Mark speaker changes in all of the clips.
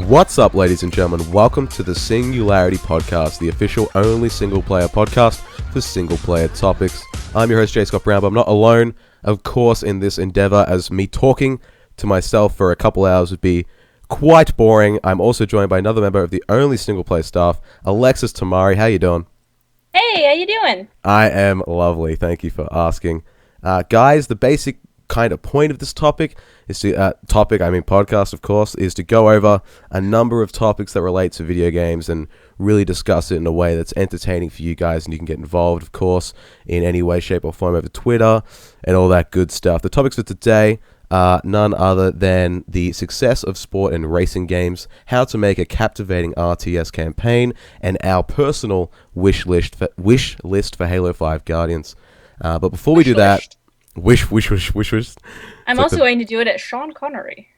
Speaker 1: What's up, ladies and gentlemen? Welcome to the Singularity Podcast, the official only single-player podcast for single-player topics. I'm your host, Scott-Brown, but I'm not alone, of course, in this endeavor, as me talking to myself for a couple hours would be quite boring. I'm also joined by another member of the only single-player staff, Alexis Timari. How you doing?
Speaker 2: Hey, how you doing?
Speaker 1: I am lovely. Thank you for asking. Guys, the basic kind of point of this topic is to podcast, of course, is to go over a number of topics that relate to video games and really discuss it in a way that's entertaining for you guys, and you can get involved, of course, in any way, shape, or form over Twitter and all that good stuff. The topics for today are none other than the success of sport and racing games, how to make a captivating RTS campaign, and our personal wish list for Halo 5 Guardians. But before we do that, wish.
Speaker 2: I'm also going to do it at Sean Connery.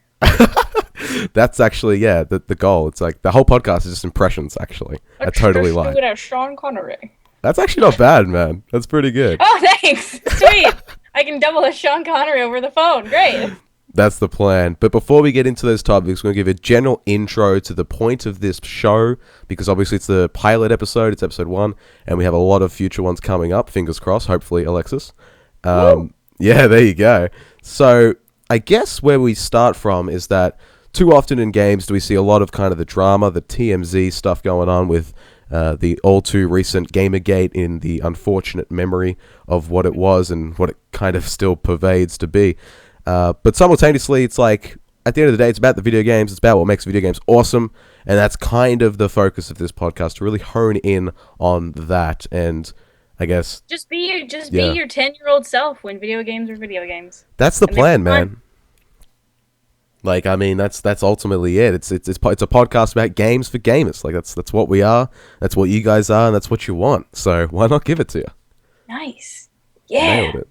Speaker 1: That's actually, the goal. It's like the whole podcast is just impressions, actually. I totally lied.
Speaker 2: Do it at Sean Connery.
Speaker 1: That's actually not bad, man. That's pretty good.
Speaker 2: Oh, thanks. Sweet. I can double a Sean Connery over the phone. Great.
Speaker 1: That's the plan. But before we get into those topics, we're going to give a general intro to the point of this show, because obviously it's the pilot episode. It's episode 1, and we have a lot of future ones coming up. Fingers crossed, hopefully, Alexis. Yeah, there you go. So I guess where we start from is that too often in games do we see a lot of kind of the drama, the TMZ stuff going on with the all too recent Gamergate, in the unfortunate memory of what it was and what it kind of still pervades to be. But simultaneously, it's like, at the end of the day, it's about the video games. It's about what makes video games awesome. And that's kind of the focus of this podcast, to really hone in on that. And I guess
Speaker 2: just be your 10-year-old self when video games are video games.
Speaker 1: That's the plan, man. Like, I mean, that's ultimately it. It's a podcast about games for gamers. Like, that's what we are. That's what you guys are, and that's what you want. So why not give it to you?
Speaker 2: Nice. Yeah.
Speaker 1: Nailed it.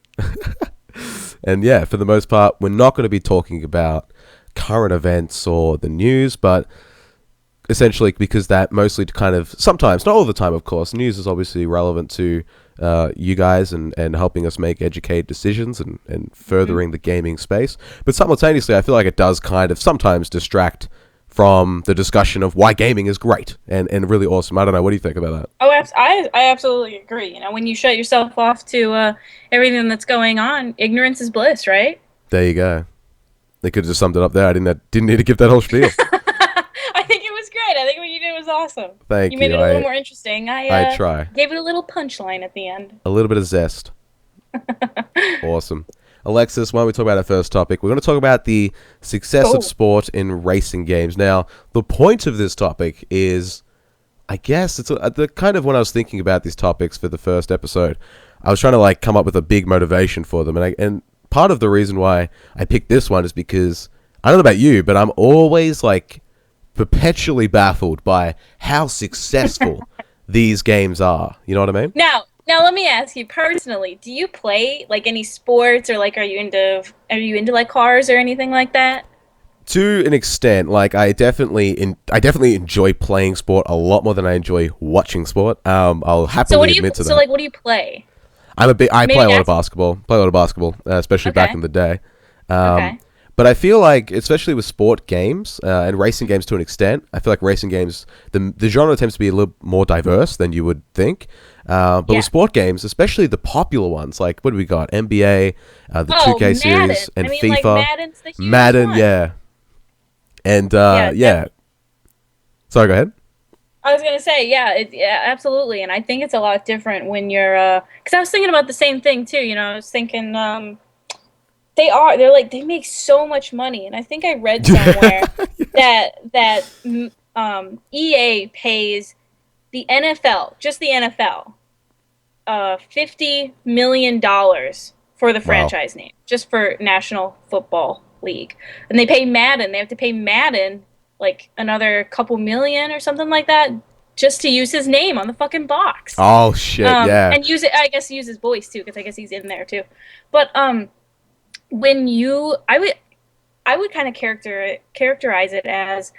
Speaker 1: And yeah, for the most part, we're not going to be talking about current events or the news, but essentially because that mostly kind of, sometimes, not all the time, of course, news is obviously relevant to you guys and helping us make educated decisions and furthering the gaming space. But simultaneously, I feel like it does kind of sometimes distract from the discussion of why gaming is great and really awesome. I don't know. What do you think about that?
Speaker 2: Oh, I absolutely agree. You know, when you shut yourself off to everything that's going on, ignorance is bliss, right?
Speaker 1: There you go. They could have just summed it up there. I didn't need to give that whole spiel.
Speaker 2: I think it was great. I think what you did was awesome.
Speaker 1: Thank you.
Speaker 2: You made it a little more interesting.
Speaker 1: I try.
Speaker 2: Gave it a little punchline at the end.
Speaker 1: A little bit of zest. Awesome. Alexis, why don't we talk about our first topic? We're going to talk about the success of sport in racing games. Now, the point of this topic is, I guess, it's the kind of when I was thinking about these topics for the first episode, I was trying to come up with a big motivation for them. And part of the reason why I picked this one is because, I don't know about you, but I'm always perpetually baffled by how successful these games are. You know what I mean?
Speaker 2: Now let me ask you personally, do you play any sports, or are you into cars or anything like that?
Speaker 1: To an extent, I definitely enjoy playing sport a lot more than I enjoy watching sport. I'll happily admit to that.
Speaker 2: So what do you play?
Speaker 1: I play a lot of basketball. Especially back in the day.
Speaker 2: Okay.
Speaker 1: But I feel like, especially with sport games and racing games to an extent, I feel like racing games, the genre tends to be a little more diverse than you would think. But with sport games, especially the popular ones, what do we got? NBA, the 2K series, and FIFA. Madden, yeah. And, yeah. Sorry, go ahead.
Speaker 2: I was going to say, yeah, absolutely. And I think it's a lot different when you're, because I was thinking about the same thing, too. You know, I was thinking, they make so much money, and I think I read somewhere that EA pays the NFL, just the NFL, $50 million for the franchise name, just for National Football League. And they pay Madden. They have to pay Madden another couple million or something like that, just to use his name on the fucking box.
Speaker 1: Oh shit! Yeah,
Speaker 2: and use his voice too, because I guess he's in there too. But I would kind of characterize it as,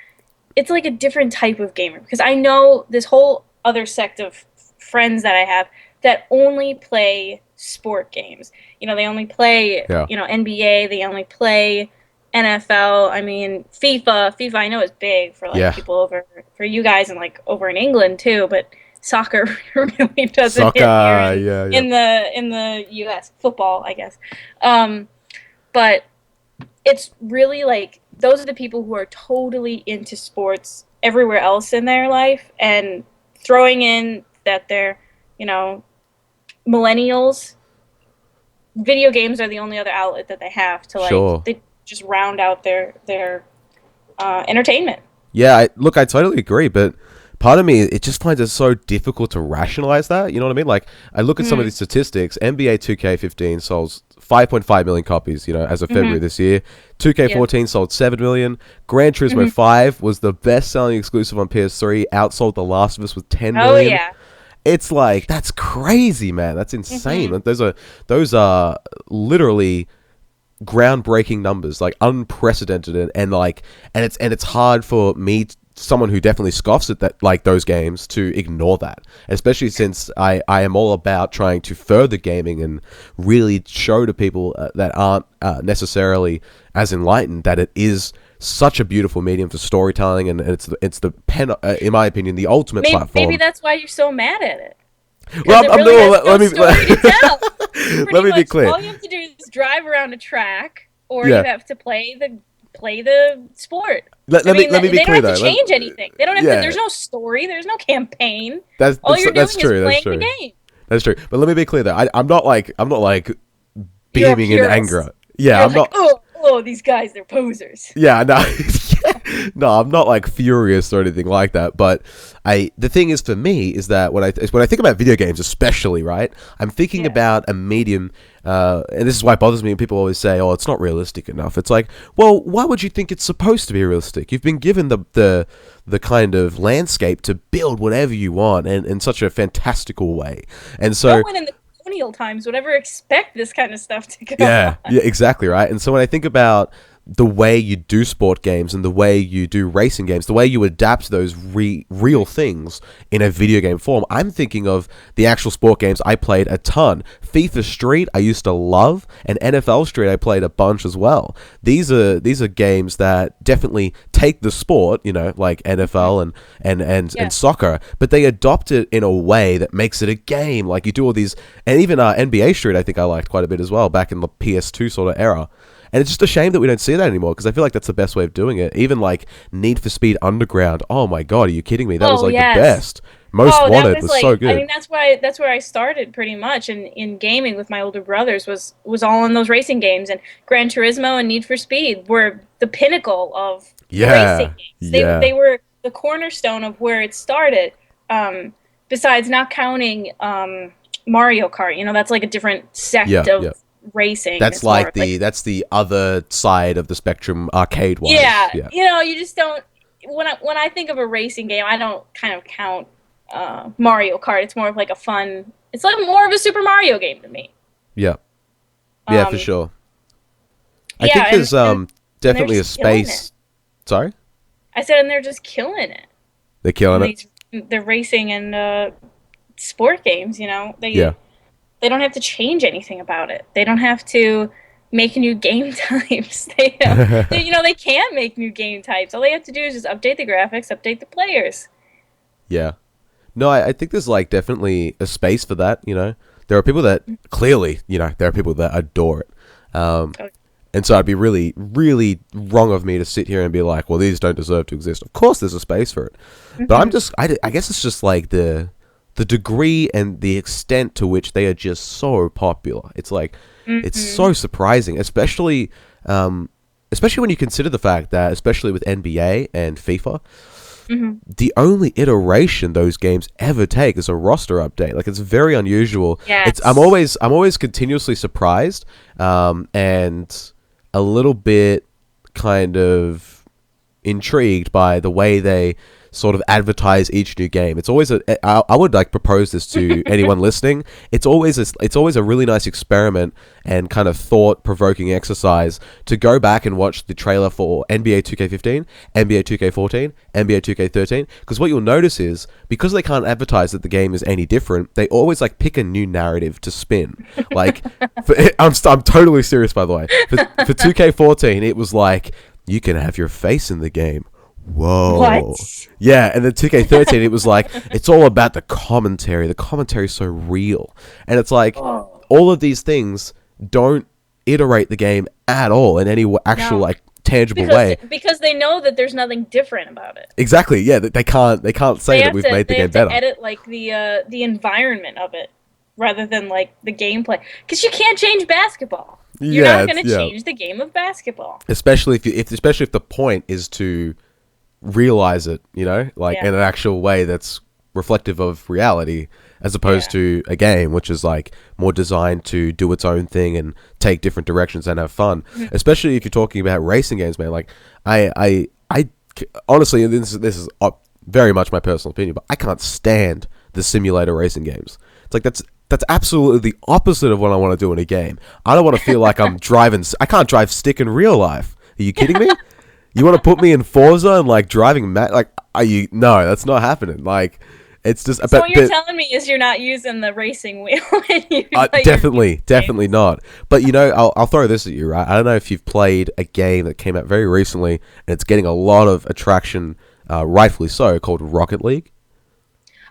Speaker 2: it's like a different type of gamer, because I know this whole other sect of friends that I have that only play sport games. You know, they only play, NBA, they only play NFL. I mean, FIFA I know is big for like people over for you guys and like over in England too, but soccer really doesn't hit here in the US. Football, I guess. But it's really like those are the people who are totally into sports everywhere else in their life, and throwing in that they're, millennials. Video games are the only other outlet that they have to they just round out their entertainment.
Speaker 1: Yeah, I totally agree, but part of me, it just finds it so difficult to rationalize that. You know what I mean? Like, I look at some of these statistics. NBA 2K15 sold 5.5 million copies, as of February this year. 2K14 sold 7 million. Gran Turismo 5 was the best-selling exclusive on PS3, outsold The Last of Us with 10 million.
Speaker 2: Oh, yeah.
Speaker 1: It's like, that's crazy, man. That's insane. Like, those are literally groundbreaking numbers, like unprecedented, and it's hard for me, someone who definitely scoffs at that, like those games, to ignore that, especially since I am all about trying to further gaming and really show to people that aren't necessarily as enlightened that it is such a beautiful medium for storytelling, and it's the pen, in my opinion, the ultimate platform.
Speaker 2: Maybe that's why you're so mad at it.
Speaker 1: Well, let me be clear.
Speaker 2: All you have to do is drive around a track, or you have to play the sport.
Speaker 1: Let me be clear, though.
Speaker 2: They don't have to change anything. They don't have to. There's no story. There's no campaign. All you're doing is playing the game.
Speaker 1: That's true. But let me be clear, though. I'm not like beaming in anger. Yeah, I'm not.
Speaker 2: Oh, these guys, they're posers.
Speaker 1: Yeah, no. No, I'm not like furious or anything like that. But the thing is, for me, is that when I think about video games, especially, right, I'm thinking about a medium, and this is why it bothers me. And people always say, "Oh, it's not realistic enough." It's like, well, why would you think it's supposed to be realistic? You've been given the kind of landscape to build whatever you want, and in such a fantastical way. And so,
Speaker 2: no one in the colonial times would ever expect this kind of stuff to go
Speaker 1: on. Yeah, exactly, right. And so when I think about the way you do sport games and the way you do racing games, the way you adapt those real things in a video game form, I'm thinking of the actual sport games I played a ton. FIFA Street I used to love, and NFL Street I played a bunch as well. These are games that definitely take the sport, like NFL and soccer, but they adopt it in a way that makes it a game. Like, you do all these, and even NBA Street I think I liked quite a bit as well back in the PS2 sort of era. And it's just a shame that we don't see that anymore, because I feel like that's the best way of doing it. Even like Need for Speed Underground. Oh my god, are you kidding me? That was like the best. Most Wanted was so good.
Speaker 2: I mean, that's where I started pretty much in gaming with my older brothers, was all in those racing games, and Gran Turismo and Need for Speed were the pinnacle of racing games. They were the cornerstone of where it started. Besides, not counting Mario Kart, that's like a different sect of racing.
Speaker 1: That's like that's the other side of the spectrum, arcade wise.
Speaker 2: Yeah. You just don't. When I think of a racing game, I don't kind of count Mario Kart. It's more of like a fun. It's like more of a Super Mario game to me.
Speaker 1: Yeah. Yeah, for sure. I think there's definitely a space. Sorry.
Speaker 2: I said, and they're just killing it.
Speaker 1: They're killing it.
Speaker 2: They're racing and sport games. They don't have to change anything about it. They don't have to make new game types. They can't make new game types. All they have to do is just update the graphics, update the players. Yeah.
Speaker 1: No, I think there's like definitely a space for that. There are people that clearly, there are people that adore it. And so it'd be really, really wrong of me to sit here and be like, well, these don't deserve to exist. Of course there's a space for it. But I guess it's just like the degree and the extent to which they are just so popular. It's like, it's so surprising, especially when you consider the fact that, especially with NBA and FIFA, the only iteration those games ever take is a roster update. Like, it's very unusual.
Speaker 2: Yes.
Speaker 1: I'm always continuously surprised, and a little bit kind of intrigued by the way they sort of advertise each new game. It's always I would like propose this to anyone listening. It's always a really nice experiment and kind of thought-provoking exercise to go back and watch the trailer for NBA 2K15, NBA 2K14, NBA 2K13, because what you'll notice is, because they can't advertise that the game is any different, they always like pick a new narrative to spin. Like, I'm totally serious, by the way. For 2K14, it was like, you can have your face in the game. Whoa.
Speaker 2: What?
Speaker 1: Yeah, and then 2K13, it was like, it's all about the commentary. The commentary's so real. And it's like, all of these things don't iterate the game at all in any actual, like, tangible way.
Speaker 2: Because they know that there's nothing different about it.
Speaker 1: Exactly, yeah. They can't say that we've made the game better.
Speaker 2: They have to edit, like, the environment of it rather than, like, the gameplay. Because you can't change basketball. You're not going to change the game of basketball.
Speaker 1: Especially if the point is to realize it, you know, like in an actual way that's reflective of reality, as opposed to a game which is like more designed to do its own thing and take different directions and have fun. Especially if you're talking about racing games, man. Like I honestly, and this is very much my personal opinion, but I can't stand the simulator racing games. It's like that's absolutely the opposite of what I want to do in a game. I don't want to feel like I'm driving. I can't drive stick in real life. Are you kidding me? You want to put me in Forza and like driving like, are you? No, that's not happening. Like, it's just.
Speaker 2: So what you're telling me is you're not using the racing wheel.
Speaker 1: Definitely not. But you know, I'll throw this at you, right? I don't know if you've played a game that came out very recently and it's getting a lot of attraction, rightfully so, called Rocket League.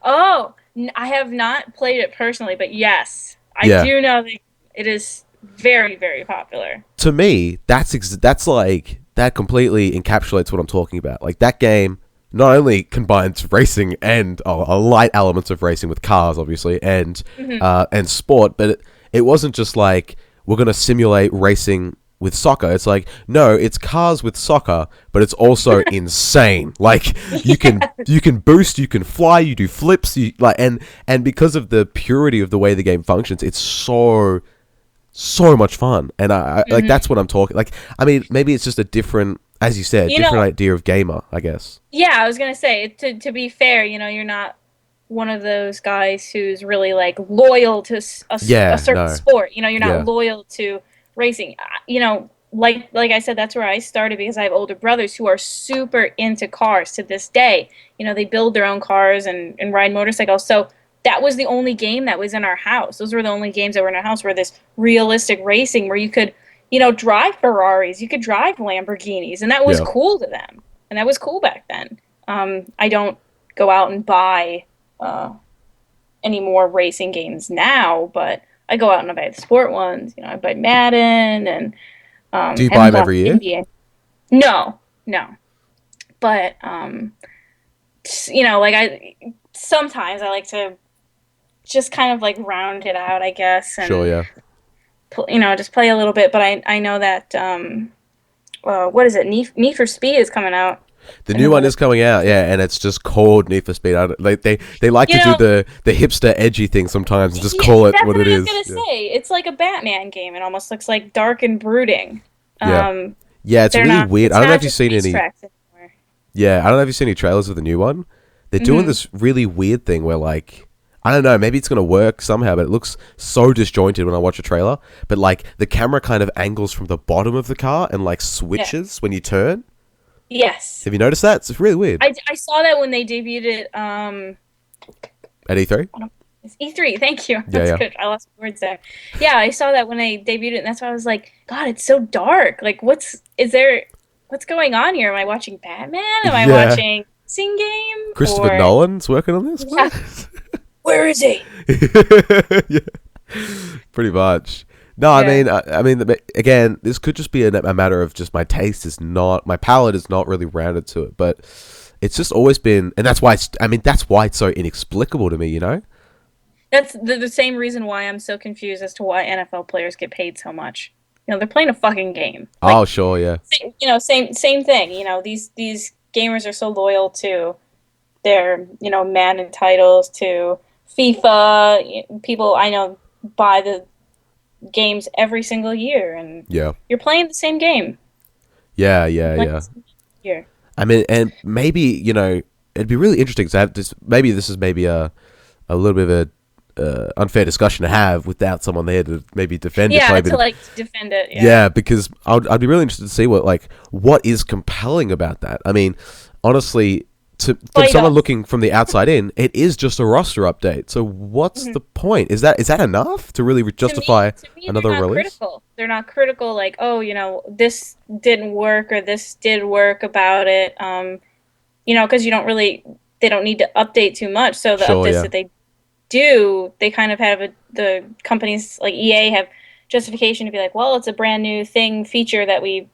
Speaker 1: Oh,
Speaker 2: I have not played it personally, but yes, I do know that it is very, very popular.
Speaker 1: To me, that's like, that completely encapsulates what I'm talking about. Like, that game not only combines racing and a light elements of racing with cars, obviously, and sport, but it wasn't just like, we're going to simulate racing with soccer. It's like, no, it's cars with soccer, but it's also insane. Like, you can boost, you can fly, you do flips, and because of the purity of the way the game functions, it's so much fun. And I like, that's what I'm talking. Like, I mean, maybe it's just a different, as you said, different idea of gamer, I guess.
Speaker 2: Yeah, I was gonna say, to be fair, you know, you're not one of those guys who's really like loyal to a certain sport. You know, you're not loyal to racing. You know, like I said, that's where I started, because I have older brothers who are super into cars to this day. You know, they build their own cars and ride motorcycles. So that was the only game that was in our house. Those were the only games that were in our house, were this realistic racing where you could, you know, drive Ferraris, you could drive Lamborghinis, and that was cool to them. And that was cool back then. I don't go out and buy any more racing games now, but I go out and I buy the sport ones. You know, I buy Madden and
Speaker 1: do you buy them every year?
Speaker 2: NBA. No. But you know, like sometimes I like to just kind of like round it out, I guess. And, you know, just play a little bit. But I know that what is it? Need for Speed is coming out.
Speaker 1: The new one is coming out, and it's just called Need for Speed. They like to do the hipster edgy thing sometimes and just call it what it is.
Speaker 2: I was gonna say, it's like a Batman game. It almost looks like dark and brooding.
Speaker 1: It's really weird. I don't know if you've seen any. Yeah, I don't know if you've seen any trailers of the new one. They're doing this really weird thing where, like, I don't know, maybe it's gonna work somehow, but it looks so disjointed when I watch a trailer. But like, the camera kind of angles from the bottom of the car and like switches when you turn.
Speaker 2: Yes.
Speaker 1: Have you noticed that? It's really weird.
Speaker 2: I saw that when they debuted it.
Speaker 1: At E3?
Speaker 2: It's E3, thank you. That's good. I lost words there. Yeah, I saw that when they debuted it, and that's why I was like, God, it's so dark. Like, what's going on here? Am I watching Batman? Am I watching Sing Game?
Speaker 1: Christopher Nolan's working on this?
Speaker 2: Yeah. Where is he?
Speaker 1: Pretty much. No, I mean, again, this could just be a matter of just my my palate is not really rounded to it, but it's just always been, and that's why it's so inexplicable to me, you know?
Speaker 2: That's the same reason why I'm so confused as to why NFL players get paid so much. You know, they're playing a fucking game. Like,
Speaker 1: oh, sure, yeah.
Speaker 2: You know, same thing. You know, these gamers are so loyal to their, you know, Madden titles, to FIFA. People I know buy the games every single year, and you're playing the same game.
Speaker 1: Yeah. I mean, and maybe, you know, it'd be really interesting to have this. Maybe this is maybe a little bit of a unfair discussion to have without someone there to maybe defend it.
Speaker 2: Yeah, to like defend it.
Speaker 1: Yeah, because I'd be really interested to see what is compelling about that. I mean, honestly, from someone looking from the outside in, it is just a roster update. So what's the point? Is that enough to really justify
Speaker 2: to me,
Speaker 1: another release?
Speaker 2: Critical. They're not critical. Like, oh, this didn't work or this did work about it. Because they don't need to update too much. So the updates that they do, they kind of have the companies like EA have justification to be like, well, it's a brand new feature that we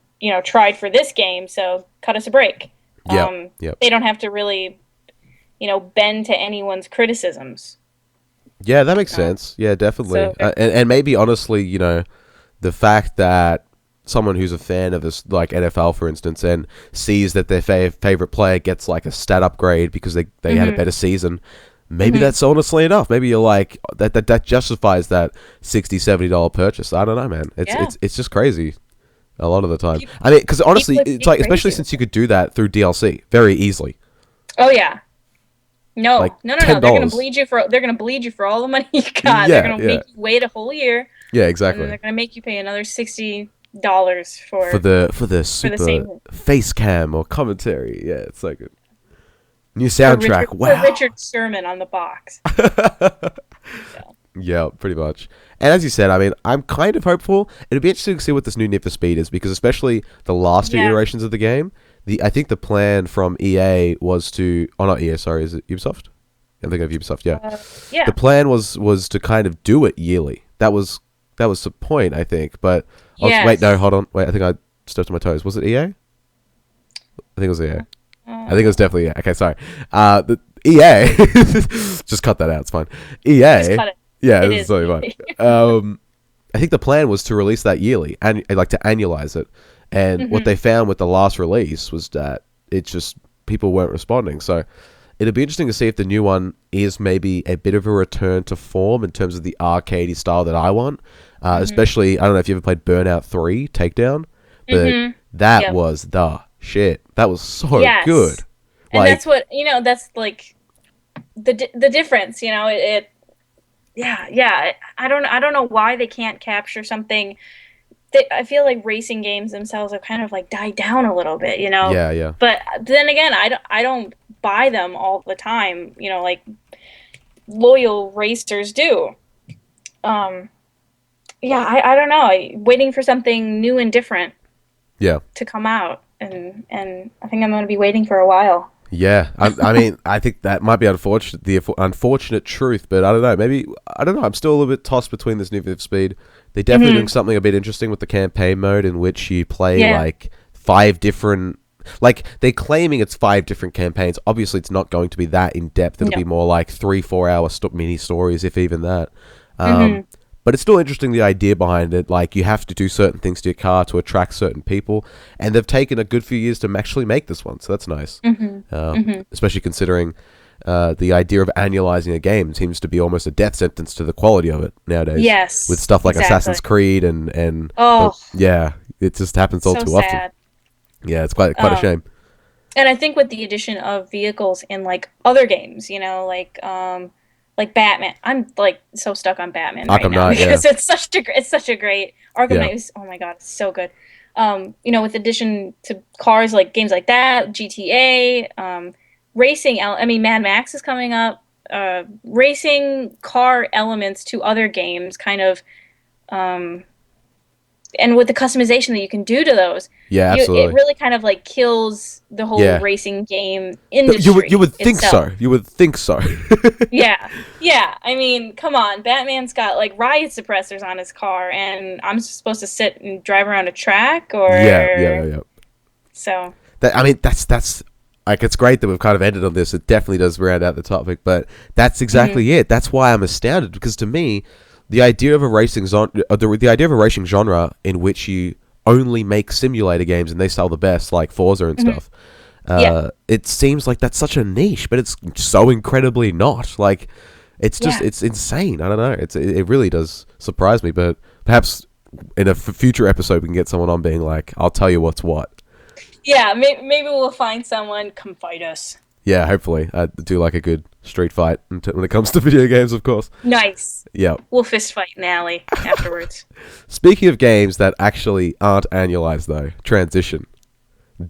Speaker 2: tried for this game, so cut us a break. They don't have to really bend to anyone's criticisms.
Speaker 1: Yeah, that makes sense. Yeah, definitely. And maybe honestly, the fact that someone who's a fan of this, like NFL for instance, and sees that their favorite player gets like a stat upgrade because they had a better season, maybe that's honestly enough. Maybe you're like that justifies that $60-$70 purchase. I don't know, man. It's just crazy a lot of the time. I mean, because honestly, it's like, especially since you could do that through DLC very easily.
Speaker 2: Oh yeah. No. They're
Speaker 1: $10.
Speaker 2: gonna bleed you for all the money you got. They're gonna make you wait a whole year.
Speaker 1: Yeah, exactly.
Speaker 2: And they're gonna make you pay another $60
Speaker 1: for the super face cam or commentary. Yeah, it's like a new soundtrack.
Speaker 2: For Richard's sermon on the box.
Speaker 1: Yeah, pretty much. And as you said, I mean, I'm kind of hopeful. It'll be interesting to see what this new Need for Speed is, because especially the last two iterations of the game, I think the plan from EA was to... Oh, not EA, sorry. Is it Ubisoft? I'm thinking of Ubisoft, yeah. The plan was to kind of do it yearly. That was the point, I think. But... Wait, no, hold on. Wait, I think I stepped on my toes. Was it EA? I think it was EA. I think it was definitely EA. Okay, sorry. The EA... Just cut that out. It's fine. EA... Just cut it. Yeah, it's totally fine. I think the plan was to release that yearly and like to annualize it. And what they found with the last release was that people weren't responding. So it'd be interesting to see if the new one is maybe a bit of a return to form in terms of the arcadey style that I want. Especially, I don't know if you ever played Burnout 3 Takedown, but that was the shit. That was so good.
Speaker 2: And like, that's what, that's like the difference, I don't know why they can't capture something. I feel like racing games themselves have kind of like died down a little bit,
Speaker 1: Yeah.
Speaker 2: But then again, I don't buy them all the time, like loyal racers do. I don't know. Waiting for something new and different. Yeah. To come out, and I think I'm going to be waiting for a while.
Speaker 1: Yeah, I mean, I think that might be the unfortunate truth, but I don't know. Maybe, I don't know. I'm still a little bit tossed between this new Need for Speed. They're definitely doing something a bit interesting with the campaign mode, in which you play like 5 different... Like, they're claiming it's 5 different campaigns. Obviously, it's not going to be that in-depth. It'll be more like 3-4 hour mini stories, if even that. But it's still interesting, the idea behind it. Like, you have to do certain things to your car to attract certain people. And they've taken a good few years to actually make this one. So that's nice. Especially considering the idea of annualizing a game seems to be almost a death sentence to the quality of it nowadays.
Speaker 2: Yes.
Speaker 1: With stuff like Assassin's Creed and it just happens all too often. Yeah, it's quite a shame.
Speaker 2: And I think with the addition of vehicles in like other games, like Batman, I'm like so stuck on Batman right now because it's such a great Arkham Knight. Oh my god, it's so good. With addition to cars, like games like that, GTA, racing. Mad Max is coming up. Racing car elements to other games, kind of, and with the customization that you can do to those, absolutely. It really kind of like kills the whole racing game industry.
Speaker 1: You would think so. You would think so.
Speaker 2: Yeah. I mean, come on. Batman's got like riot suppressors on his car, and I'm supposed to sit and drive around a track, or
Speaker 1: yeah.
Speaker 2: So
Speaker 1: that's like, it's great that we've kind of ended on this. It definitely does round out the topic, but that's exactly it. That's why I'm astounded, because to me, the idea of a racing genre in which you only make simulator games and they sell the best, like Forza and stuff, it seems like that's such a niche, but it's so incredibly not. Like, it's just it's insane. I don't know. It really does surprise me. But perhaps in a future episode we can get someone on being like, "I'll tell you what's what."
Speaker 2: Yeah, maybe we'll find someone. Come fight us.
Speaker 1: Yeah, hopefully. I do like a good street fight when it comes to video games, of course.
Speaker 2: Nice.
Speaker 1: Yeah.
Speaker 2: We'll fist fight in the alley afterwards.
Speaker 1: Speaking of games that actually aren't annualized, though, transition.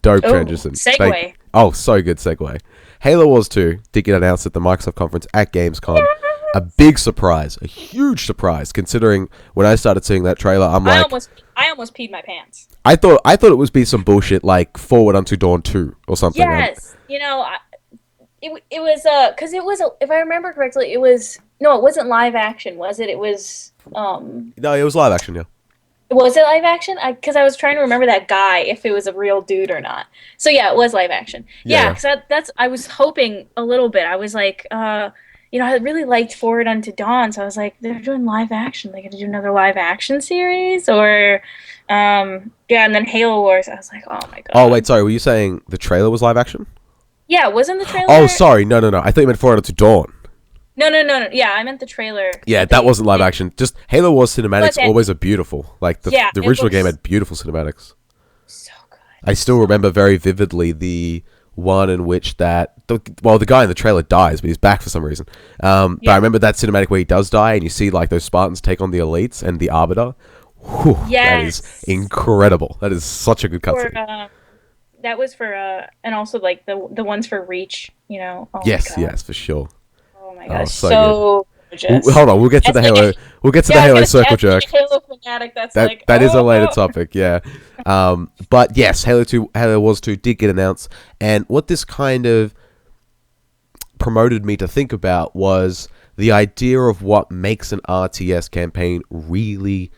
Speaker 1: Dope transition.
Speaker 2: Segue.
Speaker 1: So good segue. Halo Wars 2 did get announced at the Microsoft conference at Gamescom.
Speaker 2: Yes!
Speaker 1: A big surprise, a huge surprise, considering when I started seeing that trailer, I'm like,
Speaker 2: I almost peed my pants.
Speaker 1: I thought it would be some bullshit like Forward Unto Dawn 2 or something.
Speaker 2: Yes, it was because it was if I remember correctly, it wasn't live action, was it? It was
Speaker 1: No, it was live action, yeah.
Speaker 2: Was it live action? Because I was trying to remember that guy, if it was a real dude or not. So yeah, it was live action. Yeah, because I was hoping a little bit. I was like, I really liked Forward Unto Dawn, so I was like, they're doing live action. They're gonna do another live action series, or and then Halo Wars. I was like, oh my god.
Speaker 1: Oh wait, sorry, were you saying the trailer was live action?
Speaker 2: Yeah, wasn't the trailer?
Speaker 1: Oh, sorry, no. I thought you meant Forward Unto Dawn.
Speaker 2: No. Yeah, I meant the trailer.
Speaker 1: Yeah, that wasn't live action. Just Halo Wars cinematics always are beautiful. Like the original game had beautiful cinematics.
Speaker 2: So good.
Speaker 1: I still remember very vividly the one in which the guy in the trailer dies, but he's back for some reason. But I remember that cinematic where he does die, and you see like those Spartans take on the elites and the Arbiter. Whew, that is incredible. That is such a good cutscene.
Speaker 2: That was for and also like the ones for Reach. Oh
Speaker 1: yes, for sure.
Speaker 2: Oh my gosh, so gorgeous.
Speaker 1: Hold on, we'll get to the Halo. We'll get to the Halo circle jerk.
Speaker 2: Halo fanatic.
Speaker 1: That is a later topic, yeah. But yes, Halo Wars 2 did get announced, and what this kind of promoted me to think about was the idea of what makes an RTS campaign really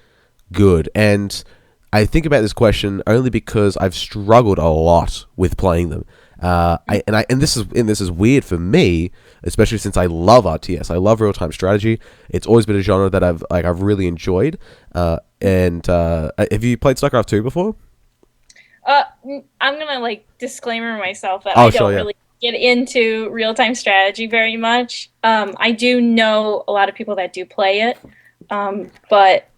Speaker 1: good. And I think about this question only because I've struggled a lot with playing them. This is weird for me, especially since I love RTS. I love real time strategy. It's always been a genre that I've really enjoyed. Have you played StarCraft 2 before?
Speaker 2: I'm gonna disclaimer myself that I don't really get into real time strategy very much. I do know a lot of people that do play it, but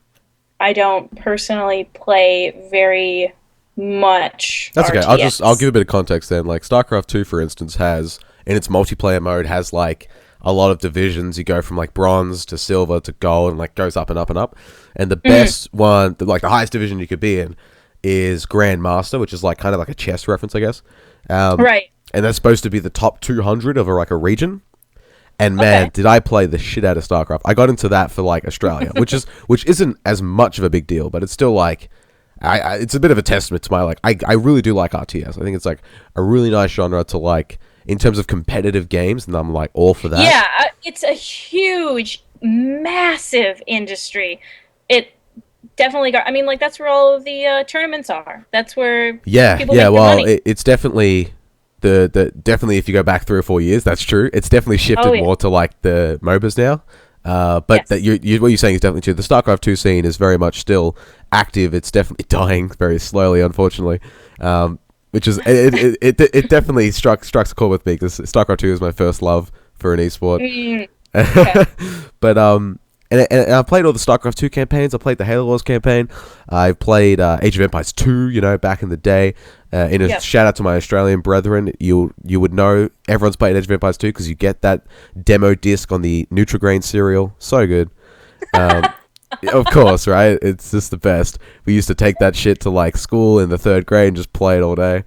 Speaker 2: I don't personally play very much.
Speaker 1: That's okay.
Speaker 2: RTS.
Speaker 1: I'll give a bit of context then. Like StarCraft 2, for instance, has in its multiplayer mode has like a lot of divisions. You go from like bronze to silver to gold, and like goes up and up and up. And the best one, the highest division you could be in, is Grandmaster, which is like kind of like a chess reference, I guess.
Speaker 2: Right.
Speaker 1: And that's supposed to be the top 200 of a region. And man, did I play the shit out of StarCraft. I got into that for like Australia, which isn't as much of a big deal, but it's still like it's a bit of a testament to my I really do like RTS. I think it's like a really nice genre to like in terms of competitive games, and I'm like all for that.
Speaker 2: Yeah, it's a huge, massive industry. It definitely got. I mean, like that's where all of the tournaments are. That's where people make their money.
Speaker 1: It's definitely. Definitely if you go back 3 or 4 years, that's true. It's definitely shifted more to like the MOBAs now. But what you're saying is definitely true. The StarCraft 2 scene is very much still active. It's definitely dying very slowly, unfortunately. Which is it definitely struck a chord with me because StarCraft 2 is my first love for an esport. But and I played all the StarCraft 2 campaigns. I played the Halo Wars campaign. I played Age of Empires 2, back in the day. In a shout out to my Australian brethren, you would know everyone's played Age of Empires 2 because you get that demo disc on the Nutri-Grain cereal. So good. Of course, right? It's just the best. We used to take that shit to like school in the 3rd grade and just play it all day.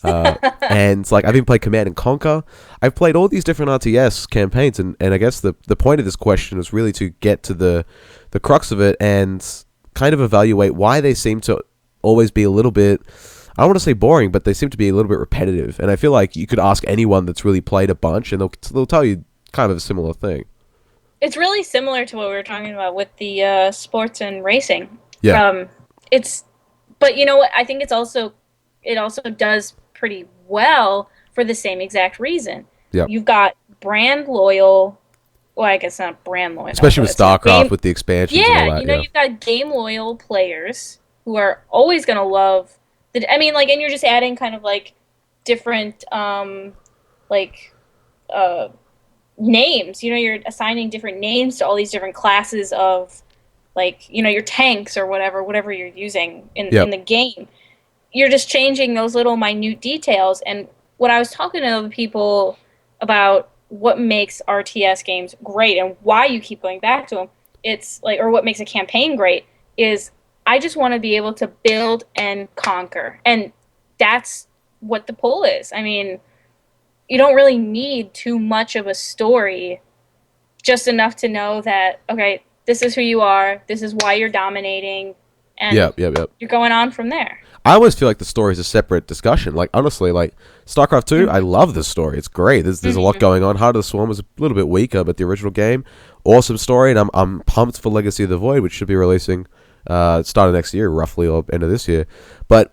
Speaker 1: And it's like I've even played Command and Conquer. I've played all these different RTS campaigns, and I guess the point of this question is really to get to the crux of it and kind of evaluate why they seem to always be a little bit, I don't want to say boring, but they seem to be a little bit repetitive. And I feel like you could ask anyone that's really played a bunch, and they'll tell you kind of a similar thing.
Speaker 2: It's really similar to what we were talking about with the sports and racing.
Speaker 1: Yeah.
Speaker 2: But you know what? I think it also does pretty well for the same exact reason.
Speaker 1: Yeah.
Speaker 2: You've got brand loyal. Well, I guess not brand loyal.
Speaker 1: Especially with StarCraft, with the expansions and all that.
Speaker 2: You've got game loyal players who are always going to love and you're just adding kind of like different names. You're assigning different names to all these different classes of your tanks or whatever you're using in the game. You're just changing those little minute details. And what I was talking to other people about what makes RTS games great and why you keep going back to them. It's like, or what makes a campaign great is I just want to be able to build and conquer. And that's what the pull is. I mean, you don't really need too much of a story, just enough to know that, okay, this is who you are, this is why you're dominating, and you're going on from there.
Speaker 1: I always feel like the story is a separate discussion. Like, honestly, like, StarCraft 2, I love this story. It's great. There's a lot going on. Heart of the Swarm was a little bit weaker, but the original game, awesome story, and I'm pumped for Legacy of the Void, which should be releasing start of next year, roughly, or end of this year. But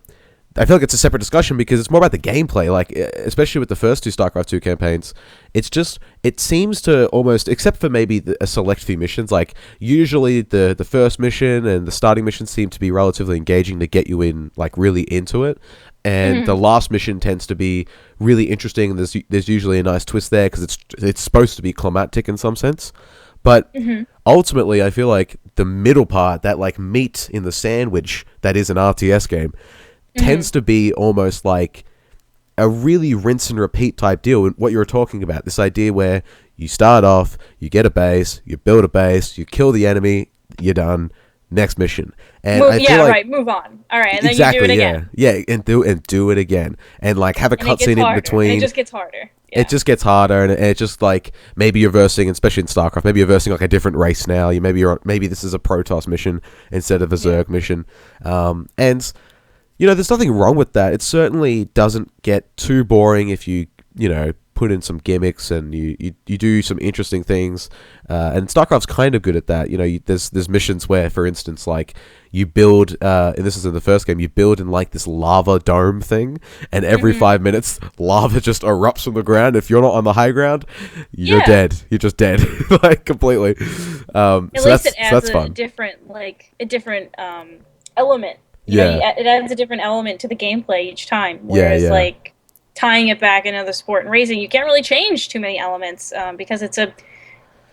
Speaker 1: I feel like it's a separate discussion because it's more about the gameplay, like, especially with the first two StarCraft 2 campaigns. It's just, it seems to almost, except for maybe a select few missions, like, usually the first mission and the starting mission seem to be relatively engaging to get you in, like, really into it. And the last mission tends to be really interesting, and there's usually a nice twist there because it's supposed to be climactic in some sense. But ultimately, I feel like the middle part, that, like, meat in the sandwich that is an RTS game, tends to be almost like a really rinse and repeat type deal. And what you were talking about, this idea where you start off, you get a base, you build a base, you kill the enemy, you're done. Next mission, and
Speaker 2: I feel like, move on. All right, and then you do it again.
Speaker 1: And do it again, and like have a cutscene in between.
Speaker 2: And it just gets harder. Yeah.
Speaker 1: It just gets harder, and it's just like maybe you're versing, especially in StarCraft. Maybe you're versing like a different race now. Maybe this is a Protoss mission instead of a Zerg mission, and there's nothing wrong with that. It certainly doesn't get too boring if you put in some gimmicks and you do some interesting things. And StarCraft's kind of good at that. There's missions where, for instance, like you build, and this is in the first game, you build in like this lava dome thing, and every 5 minutes, lava just erupts from the ground. If you're not on the high ground, you're dead. You're just dead, like completely. At
Speaker 2: least it adds a different element. It adds a different element to the gameplay each time. Whereas like tying it back into the sport and racing, you can't really change too many elements because it's a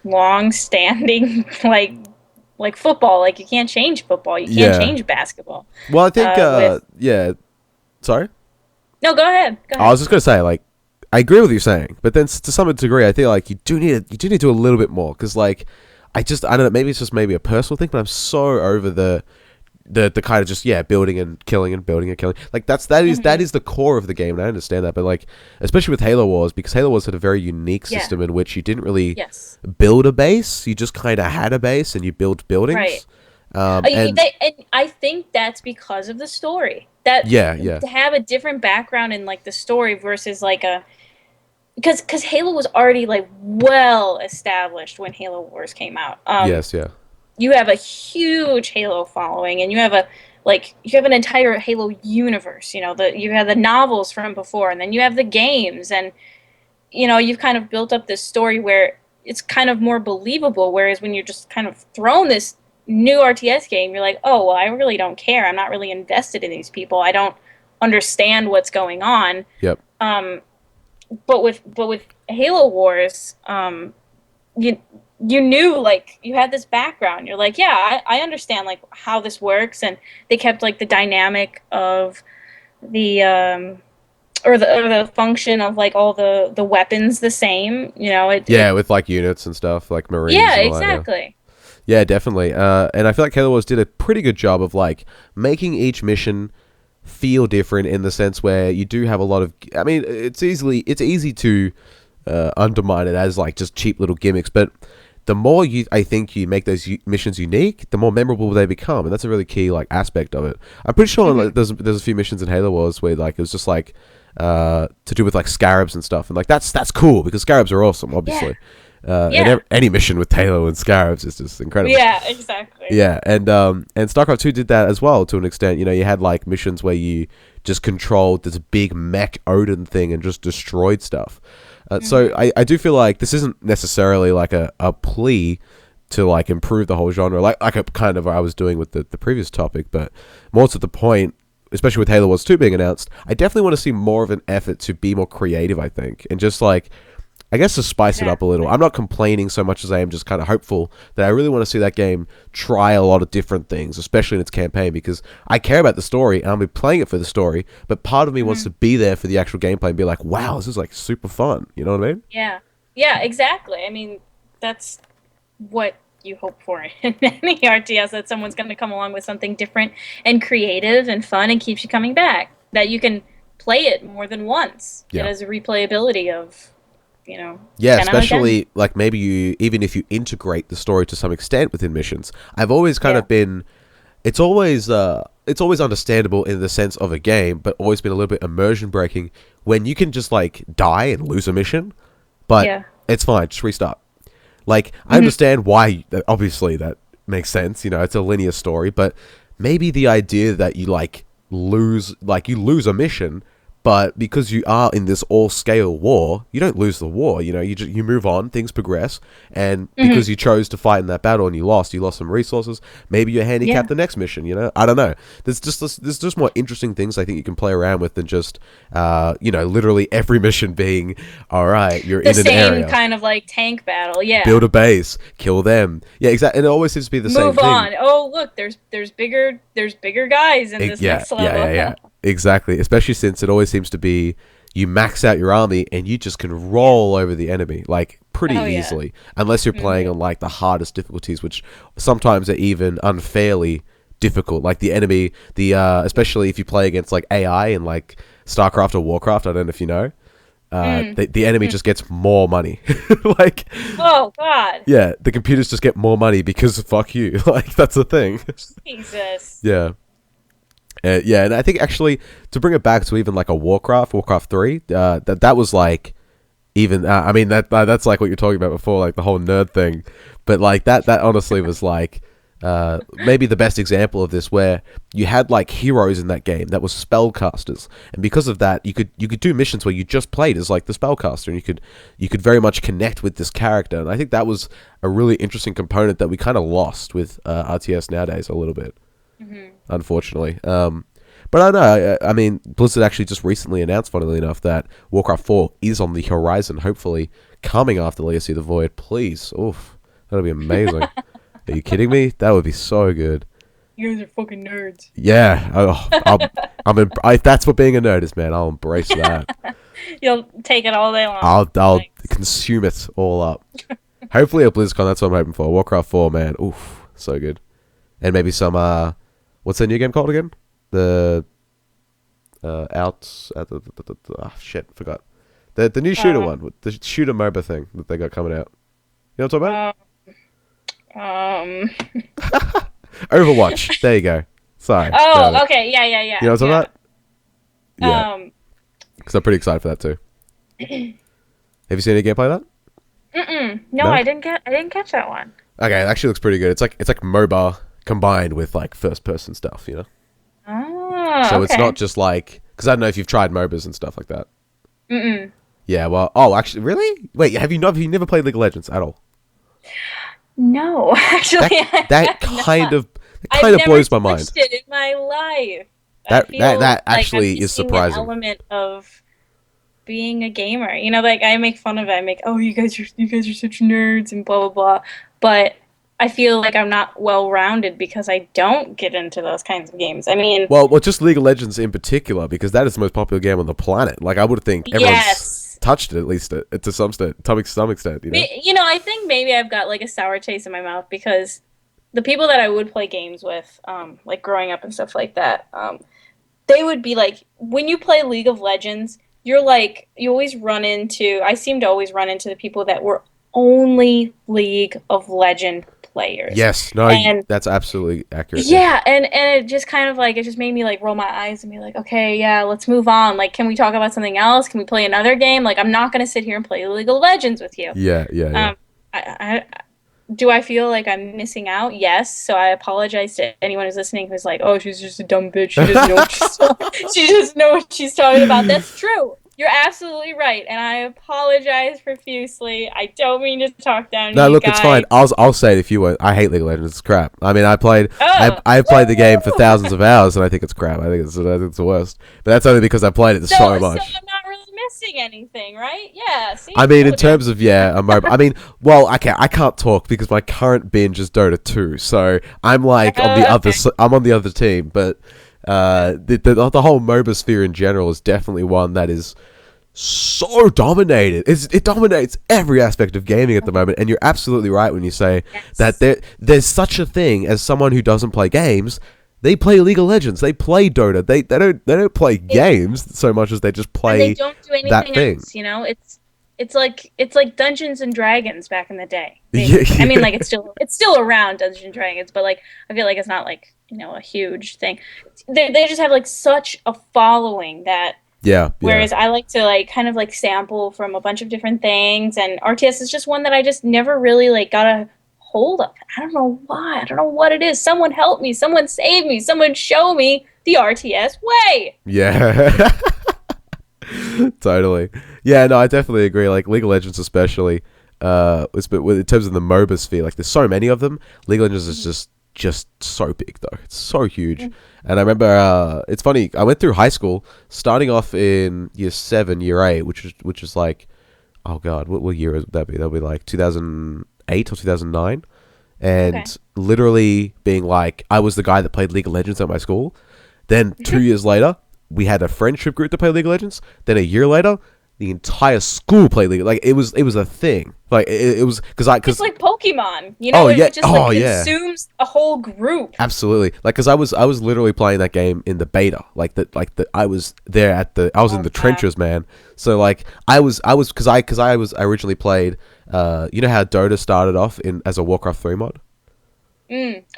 Speaker 2: long-standing like football. Like you can't change football, you can't change basketball.
Speaker 1: Well, I think Sorry.
Speaker 2: No, go ahead.
Speaker 1: I was just gonna say, like, I agree with you saying, but then to some degree, I feel like you do need to do a little bit more because, like, I don't know, maybe it's just maybe a personal thing, but I'm so over the kind of just building and killing and building and killing, like that is the core of the game, and I understand that, but like especially with Halo Wars, because Halo Wars had a very unique system in which you didn't really build a base, you just kind of had a base and you built buildings, right? And
Speaker 2: I think that's because of the story, that to have a different background in like the story versus like because Halo was already like well established when Halo Wars came out. You have a huge Halo following, and you have an entire Halo universe. You have the novels from before, and then you have the games, and you've kind of built up this story where it's kind of more believable. Whereas when you're just kind of thrown this new RTS game, you're like, oh well, I really don't care. I'm not really invested in these people. I don't understand what's going on.
Speaker 1: Yep.
Speaker 2: But with Halo Wars, you knew, like, you had this background. You're like, yeah, I understand, like, how this works. And they kept, like, the dynamic of the, or the function of, like, all the weapons the same, with,
Speaker 1: like, units and stuff, like Marines.
Speaker 2: Yeah,
Speaker 1: and
Speaker 2: exactly.
Speaker 1: Yeah, definitely. And I feel like Halo Wars did a pretty good job of, like, making each mission feel different in the sense where you do have a lot of... I mean, it's easy to undermine it as, like, just cheap little gimmicks, but... the more I think you make those missions unique, the more memorable they become, and that's a really key like aspect of it. I'm pretty sure like, there's a few missions in Halo Wars where like it was just like to do with like scarabs and stuff, and like that's cool because scarabs are awesome, obviously. And any mission with Halo and scarabs is just incredible.
Speaker 2: Yeah, exactly.
Speaker 1: Yeah, and StarCraft 2 did that as well to an extent. You had like missions where you just controlled this big mech Odin thing and just destroyed stuff. So I do feel like this isn't necessarily like a plea to like improve the whole genre, like a kind of what I was doing with the previous topic, but more to the point, especially with Halo Wars 2 being announced, I definitely want to see more of an effort to be more creative, I think, and just like I guess to spice it up a little. I'm not complaining so much as I am just kind of hopeful that I really want to see that game try a lot of different things, especially in its campaign, because I care about the story and I'll be playing it for the story, but part of me wants to be there for the actual gameplay and be like, wow, this is like super fun. You know what I mean?
Speaker 2: Yeah, exactly. I mean, that's what you hope for in any RTS, that someone's going to come along with something different and creative and fun and keeps you coming back, that you can play it more than once. It has a replayability of, you know,
Speaker 1: especially like maybe even if you integrate the story to some extent within missions. I've always kind of been, it's always understandable in the sense of a game, but always been a little bit immersion breaking when you can just like die and lose a mission, but it's fine, just restart. Like, I understand why, obviously, that makes sense, you know, it's a linear story, but maybe the idea that you, lose a mission, but because you are in this all-scale war, you don't lose the war, you know, you move on, things progress, and because you chose to fight in that battle and you lost some resources, maybe you're handicapped the next mission, you know, I don't know. There's just more interesting things I think you can play around with than just, you know, literally every mission being, alright, you're in an area. The
Speaker 2: same kind of, like, tank battle,
Speaker 1: build a base, kill them. Yeah, exactly, and it always seems to be the same thing.
Speaker 2: Move on. Oh, look, there's bigger guys in this next level.
Speaker 1: Yeah. Exactly, especially since it always seems to be you max out your army and you just can roll over the enemy like pretty easily, unless you're playing on like the hardest difficulties, which sometimes are even unfairly difficult. Like the enemy, especially if you play against like AI in like StarCraft or Warcraft, I don't know if you know, the enemy just gets more money. Like,
Speaker 2: oh god,
Speaker 1: yeah, the computers just get more money because fuck you. Like that's the thing.
Speaker 2: Jesus.
Speaker 1: Yeah. And I think actually to bring it back to even like a Warcraft 3, that was like even I mean that's like what you're talking about before, like the whole nerd thing, but like that honestly was like maybe the best example of this, where you had like heroes in that game that were spellcasters, and because of that you could do missions where you just played as like the spellcaster, and you could very much connect with this character, and I think that was a really interesting component that we kind of lost with RTS nowadays a little bit. Unfortunately. But I don't know, I mean, Blizzard actually just recently announced, funnily enough, that Warcraft 4 is on the horizon, hopefully coming after Legacy of the Void. Please, oof, that'll be amazing. Are you kidding me? That would be so good.
Speaker 2: You guys are fucking nerds.
Speaker 1: Yeah, if that's what being a nerd is, man, I'll embrace that.
Speaker 2: You'll take it all day long.
Speaker 1: I'll consume it all up. Hopefully at BlizzCon, that's what I'm hoping for. Warcraft 4, man, oof, so good. And maybe some, what's the new game called again? The shit, forgot. The new shooter one, the shooter MOBA thing that they got coming out. You know what I'm talking about? Overwatch. There you go. Sorry.
Speaker 2: Oh, okay. Yeah.
Speaker 1: You know what I'm talking about? Yeah. Because I'm pretty excited for that too. Have you seen any gameplay of that?
Speaker 2: No, I didn't catch that one.
Speaker 1: Okay, it actually looks pretty good. It's like MOBA combined with like first person stuff, you know?
Speaker 2: Oh,
Speaker 1: so it's not just like, because I don't know if you've tried MOBAs and stuff like that. Yeah, well, actually, really? Wait, have you never played League of Legends at all?
Speaker 2: No, actually,
Speaker 1: that kind of blows my mind.
Speaker 2: I've never touched it in my life.
Speaker 1: That actually is surprising.
Speaker 2: An element of being a gamer, you know, like I make fun of it. I make, oh, you guys are such nerds and blah blah blah, but I feel like I'm not well-rounded because I don't get into those kinds of games. I mean... Well,
Speaker 1: just League of Legends in particular, because that is the most popular game on the planet. Like, I would think everyone's touched it, at least to some extent, you know?
Speaker 2: You know, I think maybe I've got, like, a sour taste in my mouth because the people that I would play games with, like, growing up and stuff like that, they would be like, when you play League of Legends, you're like, you always run into... I seem to always run into the people that were only League of Legends players.
Speaker 1: Yes, that's absolutely accurate.
Speaker 2: Yeah, and it just kind of like, it just made me like roll my eyes and be like, okay, yeah, let's move on. Like, can we talk about something else? Can we play another game? Like, I'm not going to sit here and play League of Legends with you.
Speaker 1: Yeah.
Speaker 2: Do I feel like I'm missing out? Yes. So I apologize to anyone who's listening who's like, oh, she's just a dumb bitch. She doesn't know she doesn't know what she's talking about. That's true. You're absolutely right, and I apologize profusely. I don't mean to talk down to you
Speaker 1: look,
Speaker 2: guys.
Speaker 1: It's fine. I'll say it if you want. I hate League of Legends. It's crap. I mean, I've played the game for thousands of hours, and I think it's crap. I think it's the worst. But that's only because I played it so much.
Speaker 2: So I'm not really missing anything, right? Yeah. See,
Speaker 1: I mean, in terms of a MOBA. I mean, well, okay, I can't talk because my current binge is Dota 2, so I'm like on the other. I'm on the other team, but the whole MOBA sphere in general is definitely one that is so dominated. It dominates every aspect of gaming at the moment, and you're absolutely right when you say that there's such a thing as someone who doesn't play games. They play League of Legends. They play Dota. They don't play games so much as they just play.
Speaker 2: And they don't do anything else. You know, it's like Dungeons and Dragons back in the day. I mean, like it's still around Dungeons and Dragons, but like I feel like it's not like a huge thing. They just have like such a following that.
Speaker 1: Yeah.
Speaker 2: Whereas I like to like kind of like sample from a bunch of different things, and RTS is just one that I just never really like got a hold of. I don't know why. I don't know what it is. Someone help me. Someone save me. Someone show me the RTS way.
Speaker 1: Yeah. Totally. Yeah, no, I definitely agree. Like League of Legends especially, in terms of the MOBA sphere, like there's so many of them. League of Legends is just so big though. It's so huge. And I remember it's funny, I went through high school starting off in year 7, year 8, which is like, oh god, what year would that be? That'll be like 2008 or 2009. And literally being like, I was the guy that played League of Legends at my school. Then 2 years later, we had a friendship group to play League of Legends. Then a year later, the entire school played League. Like it was a thing. Like it was because
Speaker 2: it's like Pokemon, it just consumes a whole group.
Speaker 1: Absolutely. Like because I was literally playing that game in the beta. I was there I was in the trenches, man. So like I originally played. You know how Dota started off as a Warcraft 3 mod.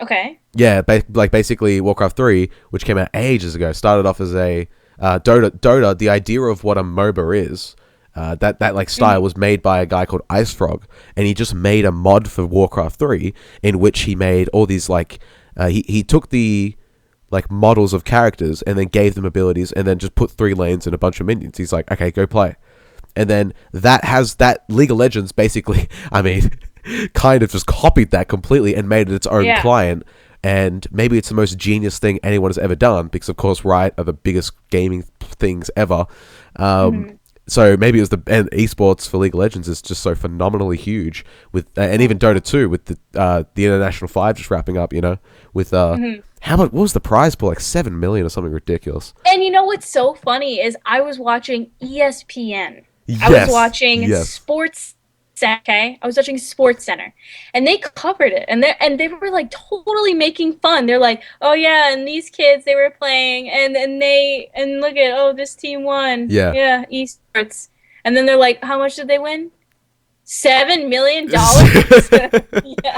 Speaker 2: Okay.
Speaker 1: Yeah, basically Warcraft 3, which came out ages ago, started off as a Dota. The idea of what a MOBA is, that like style was made by a guy called IceFrog, and he just made a mod for Warcraft 3 in which he made all these like he took the like models of characters and then gave them abilities and then just put 3 lanes and a bunch of minions. He's like, okay, go play. And then that League of Legends basically, I mean, kind of just copied that completely and made it its own client. And maybe it's the most genius thing anyone has ever done because, of course, Riot are the biggest gaming things ever. So maybe it was and esports for League of Legends is just so phenomenally huge with, and even Dota 2 with the International 5 just wrapping up, with how much? What was the prize pool? Like 7 million or something ridiculous.
Speaker 2: And you know what's so funny is I was watching ESPN.
Speaker 1: Yes.
Speaker 2: I was watching Sports. Okay, I was watching Sports Center, and they covered it, and they were like totally making fun. They're like, "Oh yeah, and these kids they were playing, and look at this team won, yeah, esports." And then they're like, "How much did they win? $7 million." Yeah,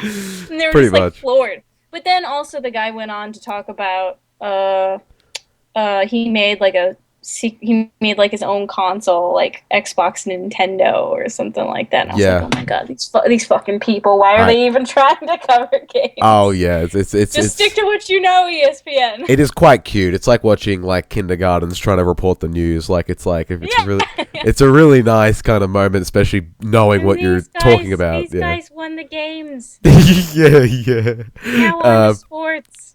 Speaker 2: and they were
Speaker 1: pretty
Speaker 2: just like
Speaker 1: much
Speaker 2: floored. But then also the guy went on to talk about he made like his own console, like Xbox Nintendo or something like that. And I was like, oh my god, these fucking people, why are they even trying to cover games?
Speaker 1: Oh yeah, it's
Speaker 2: just stick to what you know, ESPN.
Speaker 1: It is quite cute. It's like watching like kindergartens trying to report the news. Like it's a really nice kind of moment, especially knowing what you're talking about.
Speaker 2: These guys won the games.
Speaker 1: yeah.
Speaker 2: Now on to sports.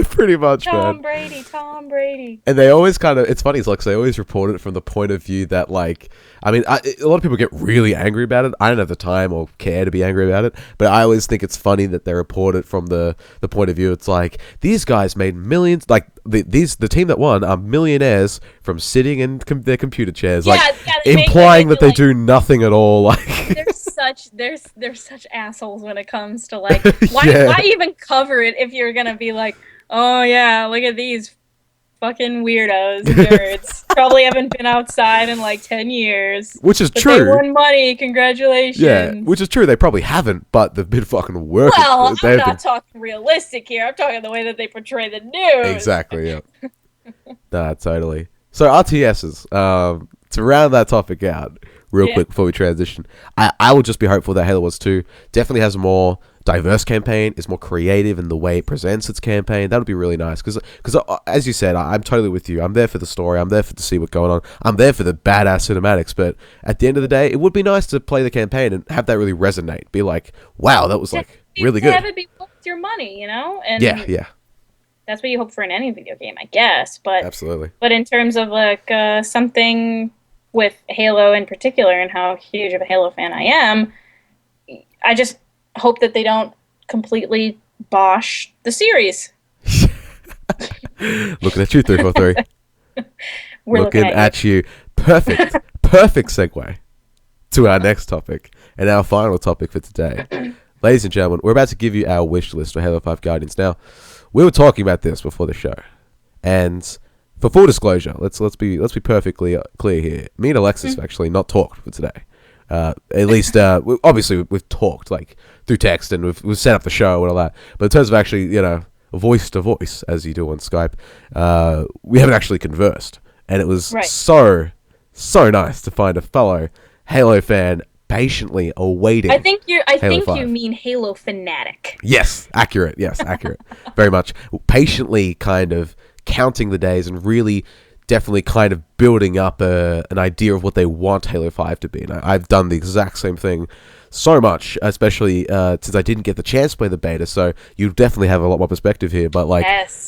Speaker 1: Pretty much,
Speaker 2: Tom Brady.
Speaker 1: And they always it's funny, it's like they always report it from the point of view that like, I mean, a lot of people get really angry about it. I don't have the time or care to be angry about it, but I always think it's funny that they report it from the point of view. It's like, these guys made millions, like the team that won are millionaires from sitting in their computer chairs, implying that they do nothing at all. Like
Speaker 2: they're such assholes when it comes to like, why even cover it if you're gonna be like, oh yeah, look at these fucking weirdos, nerds. Probably haven't been outside in like 10 years.
Speaker 1: Which is true.
Speaker 2: They won money, congratulations.
Speaker 1: Yeah, which is true. They probably haven't, but they've been fucking working.
Speaker 2: Well, I'm not talking realistic here. I'm talking the way that they portray the news.
Speaker 1: Exactly, yeah. Nah, totally. So RTSs, to round that topic out real quick before we transition, I will just be hopeful that Halo Wars 2 definitely has a more diverse campaign, is more creative in the way it presents its campaign. That would be really nice because as you said, I'm totally with you. I'm there for the story. I'm there to see what's going on. I'm there for the badass cinematics. But at the end of the day, it would be nice to play the campaign and have that really resonate. Be like, wow, that was like really good.
Speaker 2: Have it be worth your money, And
Speaker 1: yeah.
Speaker 2: That's what you hope for in any video game, I guess. But
Speaker 1: absolutely.
Speaker 2: But in terms of like something with Halo in particular and how huge of a Halo fan I am, I just hope that they don't completely bosh the series.
Speaker 1: Looking at you, 343.
Speaker 2: We're
Speaker 1: looking at you. Perfect segue to our next topic and our final topic for today. Ladies and gentlemen, we're about to give you our wish list for Halo 5 Guardians. Now, we were talking about this before the show, and for full disclosure, let's be perfectly clear here. Me and Alexis have actually not talked for today. At least, obviously, we've talked like through text and we've set up the show and all that. But in terms of actually, voice to voice, as you do on Skype, we haven't actually conversed, and it was so nice to find a fellow Halo fan patiently awaiting.
Speaker 2: I think you
Speaker 1: Halo
Speaker 2: mean Halo fanatic.
Speaker 1: Yes, accurate. Very much. Patiently kind of counting the days and really definitely kind of building up an idea of what they want Halo 5 to be. And I've done the exact same thing so much, especially since I didn't get the chance to play the beta, so you definitely have a lot more perspective here, but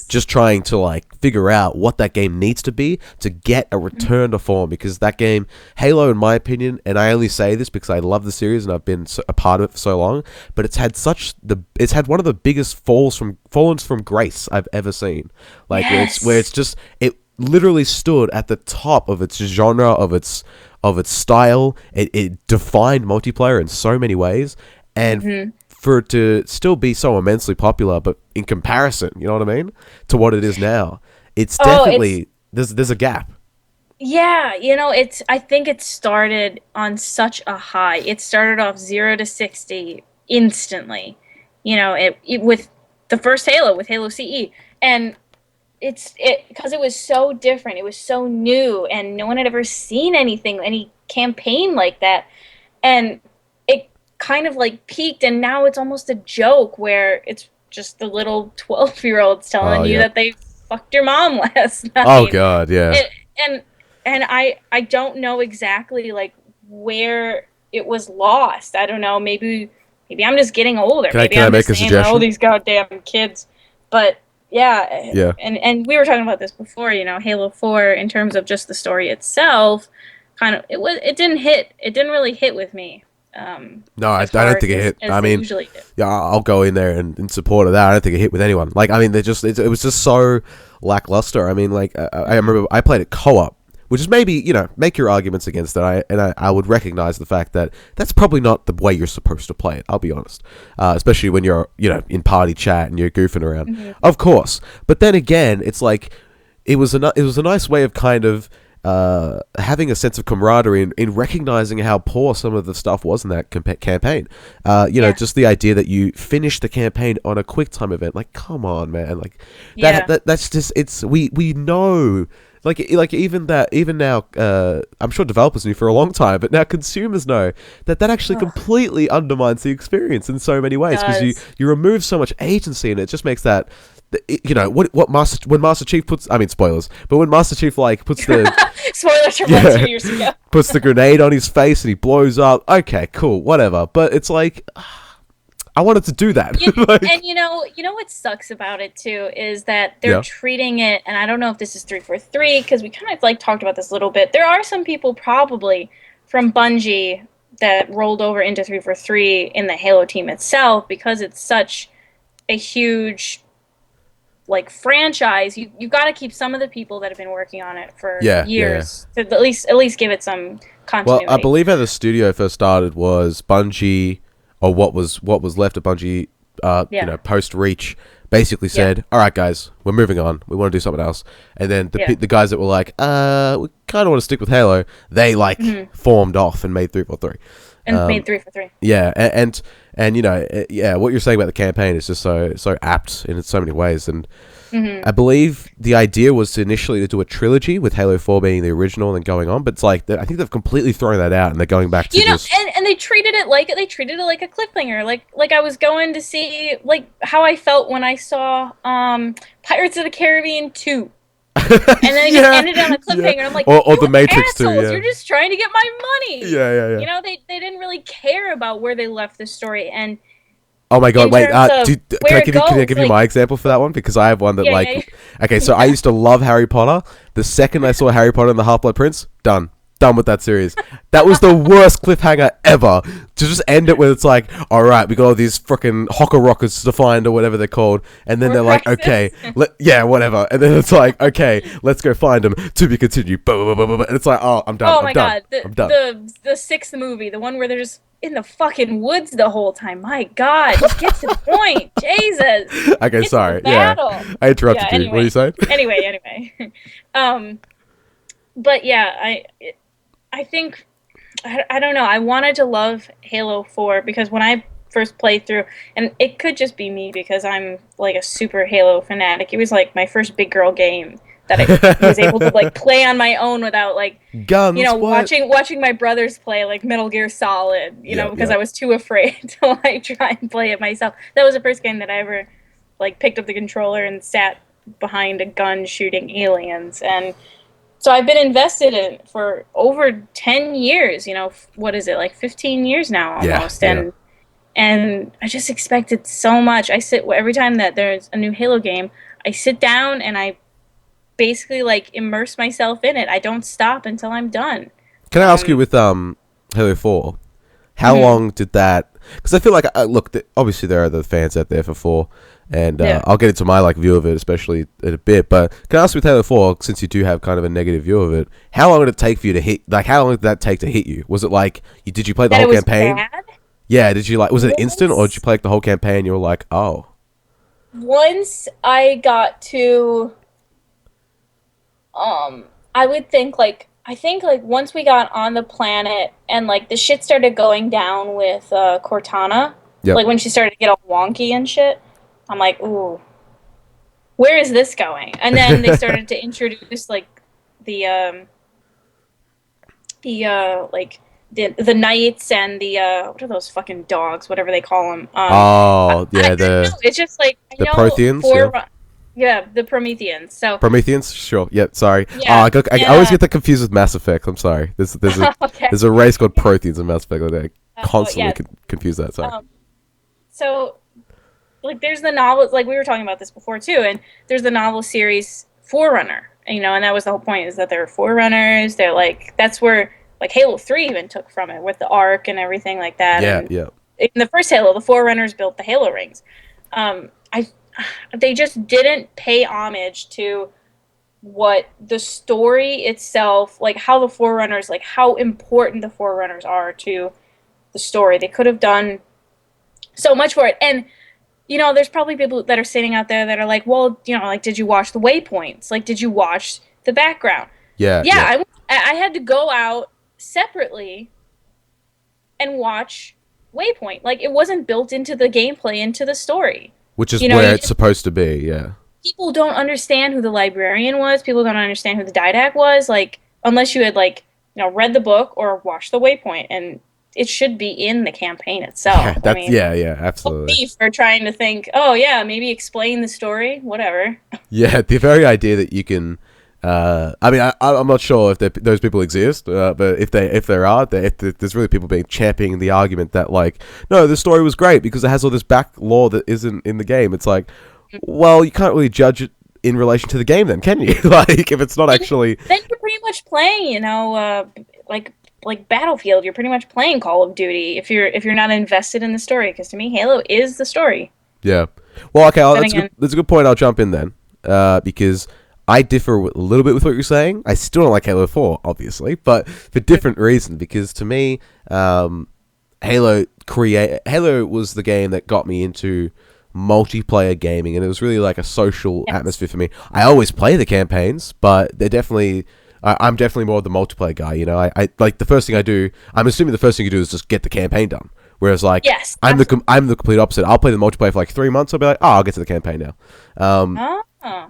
Speaker 1: just trying to figure out what that game needs to be to get a return to form, because that game, Halo, in my opinion, and I only say this because I love the series and I've been a part of it for so long, but it's had one of the biggest fallens from grace I've ever seen. Where it literally stood at the top of its genre, of its style. It defined multiplayer in so many ways, and for it to still be so immensely popular, but in comparison, you know what I mean, to what it is now, it's definitely there's a gap.
Speaker 2: Yeah, I think it started on such a high. It started off 0 to 60 instantly. It with the first Halo, with Halo CE, and because it was so different, it was so new, and no one had ever seen any campaign like that, and it kind of peaked, and now it's almost a joke where it's just the little 12-year-olds telling you that they fucked your mom last night.
Speaker 1: Oh god, yeah.
Speaker 2: And I don't know exactly where it was lost. I don't know, maybe I'm just getting older.
Speaker 1: Can I make a suggestion?
Speaker 2: All these goddamn kids, but yeah. And we were talking about this before, Halo 4, in terms of just the story itself, it didn't really hit with me.
Speaker 1: No, I don't think it hit. I mean, I'll go in there and in support of that. I don't think it hit with anyone. It was just so lackluster. I mean, I remember I played it co-op, which is maybe, make your arguments against it. I would recognize the fact that that's probably not the way you're supposed to play it, I'll be honest. Especially when you're, in party chat and you're goofing around. Mm-hmm. Of course. But then again, it's it was a nice way of kind of having a sense of camaraderie in recognizing how poor some of the stuff was in that campaign. Just the idea that you finish the campaign on a quick time event. Come on, man. That's just, we know. Even now, I'm sure developers knew for a long time, but now consumers know that actually completely undermines the experience in so many ways, because you remove so much agency, and it just makes that, when Master Chief puts, I mean, spoilers, but when Master Chief puts the
Speaker 2: spoilers from 2 years ago,
Speaker 1: puts the grenade on his face and he blows up. Okay, cool, whatever. But it's I wanted to do that.
Speaker 2: And you know what sucks about it too is that they're treating it, and I don't know if this is 343, because we kind of talked about this a little bit. There are some people probably from Bungie that rolled over into 343 in the Halo team itself, because it's such a huge franchise. You got to keep some of the people that have been working on it for years to at least give it some continuity.
Speaker 1: Well, I believe how the studio first started was Bungie, or what was left of Bungie, post Reach, basically said, all right, guys, we're moving on. We want to do something else. And then the guys that were we kind of want to stick with Halo, they formed off and made 343.
Speaker 2: And made 343.
Speaker 1: Yeah, and what you're saying about the campaign is just so apt in so many ways. And I believe the idea was initially to do a trilogy, with Halo 4 being the original and then going on, but it's I think they've completely thrown that out and they're going back to
Speaker 2: and they treated it like a cliffhanger. Like I was going to see how I felt when I saw Pirates of the Caribbean 2. And then it just ended on a cliffhanger. I'm like,
Speaker 1: or the Matrix 2. Yeah.
Speaker 2: You're just trying to get my money.
Speaker 1: Yeah.
Speaker 2: They didn't really care about where they left the story. And
Speaker 1: oh my god, wait, can I give you my example for that one? Because I have one that okay, so I used to love Harry Potter. The second I saw Harry Potter and the Half-Blood Prince, done. done with that series. That was the worst cliffhanger ever. To just end it with it's like, all right, we got all these freaking Hocker Rockets to find or whatever they're called, and then they're like, okay, whatever, and then it's like, okay, let's go find them. To be continued. And it's like, oh, I'm done.
Speaker 2: Oh my god,
Speaker 1: I'm done.
Speaker 2: The sixth movie, the one where they're just in the fucking woods the whole time. My god, just get to the point. Jesus.
Speaker 1: Okay, sorry. Yeah, I interrupted you.
Speaker 2: Anyway.
Speaker 1: What are you saying?
Speaker 2: Anyway. But yeah, I think, I don't know, I wanted to love Halo 4 because when I first played through, and it could just be me because I'm like a super Halo fanatic, it was like my first big girl game that I was able to like play on my own without like,
Speaker 1: guns,
Speaker 2: watching my brothers play like Metal Gear Solid, because I was too afraid to like try and play it myself. That was the first game that I ever like picked up the controller and sat behind a gun shooting aliens. And so I've been invested in it for over 10 years, what is it, like 15 years now almost. And I just expected so much. Every time that there's a new Halo game, I sit down and I basically like immerse myself in it. I don't stop until I'm done.
Speaker 1: Can I ask you with Halo 4, how long did that, because I feel like, obviously there are the fans out there for 4, and I'll get into my like view of it, especially in a bit. But can I ask with Halo 4, since you do have kind of a negative view of it, how long did it take for you to hit? Like, how long did that take to hit you? Was it like did you play the whole campaign?
Speaker 2: Bad?
Speaker 1: Yeah, did you like? Was it instant, or did you play like the whole campaign? You were like, oh.
Speaker 2: Once I got to, I would think like once we got on the planet and like the shit started going down with Cortana, like when she started to get all wonky and shit. I'm like, ooh, where is this going? And then they started to introduce like the knights and the what are those fucking dogs? Whatever they call them. It's just like
Speaker 1: the Protheans.
Speaker 2: The Prometheans. So
Speaker 1: Prometheans, sure. Yeah, sorry.
Speaker 2: Yeah,
Speaker 1: I always get that confused with Mass Effect. I'm sorry. There's a race called Protheans in Mass Effect. I constantly confuse that. Sorry.
Speaker 2: So. Like, there's the novel, like, we were talking about this before, too, and there's the novel series Forerunner, and that was the whole point, is that they're Forerunners, they're, like, that's where, like, Halo 3 even took from it, with the Ark and everything like that. In the first Halo, the Forerunners built the Halo rings. They just didn't pay homage to what the story itself, like, how the Forerunners, like, how important the Forerunners are to the story. They could have done so much for it, and there's probably people that are sitting out there that are like, well, like, did you watch the waypoints? Like, did you watch the background?
Speaker 1: Yeah.
Speaker 2: I had to go out separately and watch Waypoint. Like, it wasn't built into the gameplay, into the story.
Speaker 1: Which is where it's supposed to be, yeah.
Speaker 2: People don't understand who the librarian was. People don't understand who the Didact was. Like, unless you had, like, read the book or watched the Waypoint, and it should be in the campaign itself. Absolutely. For trying to think, maybe explain the story, whatever. Yeah,
Speaker 1: the very idea that you can. I'm not sure if those people exist, but if there's really people championing the argument that like, no, the story was great because it has all this back lore that isn't in the game. It's like, well, you can't really judge it in relation to the game, then, can you? Like, if it's not actually.
Speaker 2: Then you're pretty much playing, like Battlefield, you're pretty much playing Call of Duty if you're not invested in the story, because to me Halo is the story.
Speaker 1: Yeah. Well, okay, that's a good point. I'll jump in then, because I differ a little bit with what you're saying. I still don't like Halo 4, obviously, but for different reasons, because to me, Halo was the game that got me into multiplayer gaming, and it was really like a social atmosphere for me. I always play the campaigns, but they're definitely I'm definitely more of the multiplayer guy. I like the first thing I do. I'm assuming the first thing you do is just get the campaign done. Whereas like I'm the complete opposite. I'll play the multiplayer for like 3 months. I'll be like, I'll get to the campaign now.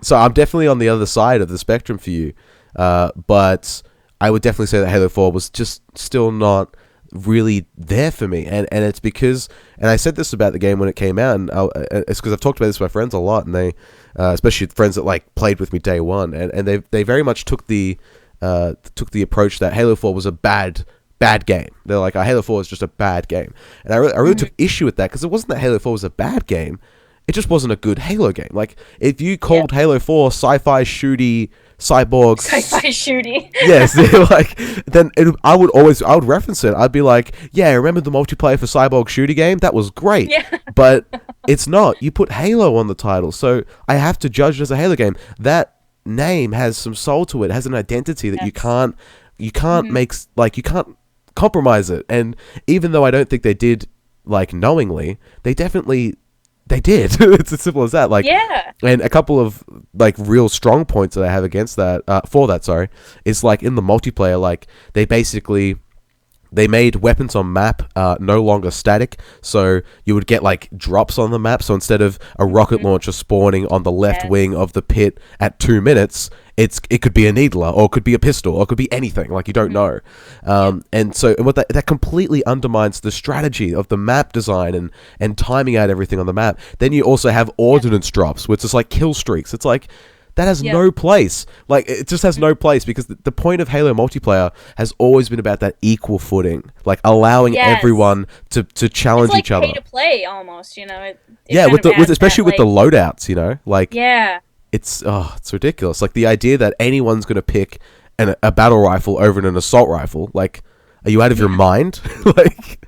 Speaker 1: So I'm definitely on the other side of the spectrum for you. But I would definitely say that Halo 4 was just still not really there for me, and it's because, and I said this about the game when it came out, and it's because I've talked about this with my friends a lot, and they, especially friends that like played with me day one, and they very much took the approach that Halo 4 was a bad game. They're like, Halo 4 is just a bad game, and I really took issue with that, because it wasn't that Halo 4 was a bad game, it just wasn't a good Halo game. Like, if you called Halo 4 sci-fi shooty Cyborg
Speaker 2: Sci-fi shooty.
Speaker 1: Yes, like then I would reference it. I'd be like, yeah, remember the multiplayer for Cyborg shooter game? That was great.
Speaker 2: Yeah.
Speaker 1: But it's not. You put Halo on the title, so I have to judge it as a Halo game. That name has some soul to it. It has an identity that you can't make, like, you can't compromise it. And even though I don't think they did, like, knowingly, they definitely did. It's as simple as that. Like,
Speaker 2: yeah.
Speaker 1: And a couple of, like, real strong points that I have against that, is, like, in the multiplayer, like, they made weapons on map no longer static, so you would get, like, drops on the map. So instead of a rocket launcher spawning on the left wing of the pit at 2 minutes, it could be a needler, or it could be a pistol, or it could be anything. Like, you don't know. And what that completely undermines the strategy of the map design and timing out everything on the map. Then you also have ordnance drops, which is like kill streaks. It's like, that has no place. Like, it just has no place, because the point of Halo multiplayer has always been about that equal footing, like allowing everyone to challenge each other.
Speaker 2: It's like pay to play almost, you know.
Speaker 1: Especially with the loadouts, you know, like it's ridiculous. Like, the idea that anyone's gonna pick a battle rifle over an assault rifle, like, are you out of your mind? Like,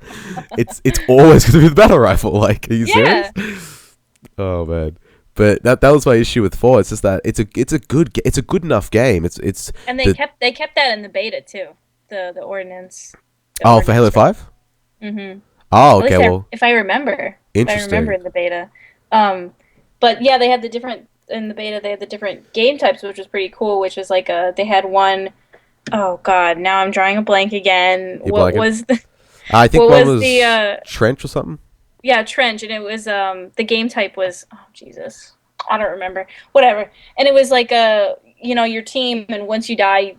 Speaker 1: it's always gonna be the battle rifle. Like, are you serious? Oh man. But that was my issue with 4. It's just that it's a good enough game.
Speaker 2: And they kept that in the beta too. The ordnance.
Speaker 1: For Halo 5?
Speaker 2: Mm-hmm.
Speaker 1: Oh, okay.
Speaker 2: If I remember.
Speaker 1: Interesting.
Speaker 2: If I remember in the beta. But yeah, they had the different game types, which was pretty cool. Which was like they had one. Oh God! Now I'm drawing a blank again.
Speaker 1: I think one was the trench or something.
Speaker 2: Yeah, trench, and it was the game type was, oh Jesus, I don't remember, whatever, and it was like your team, and once you die,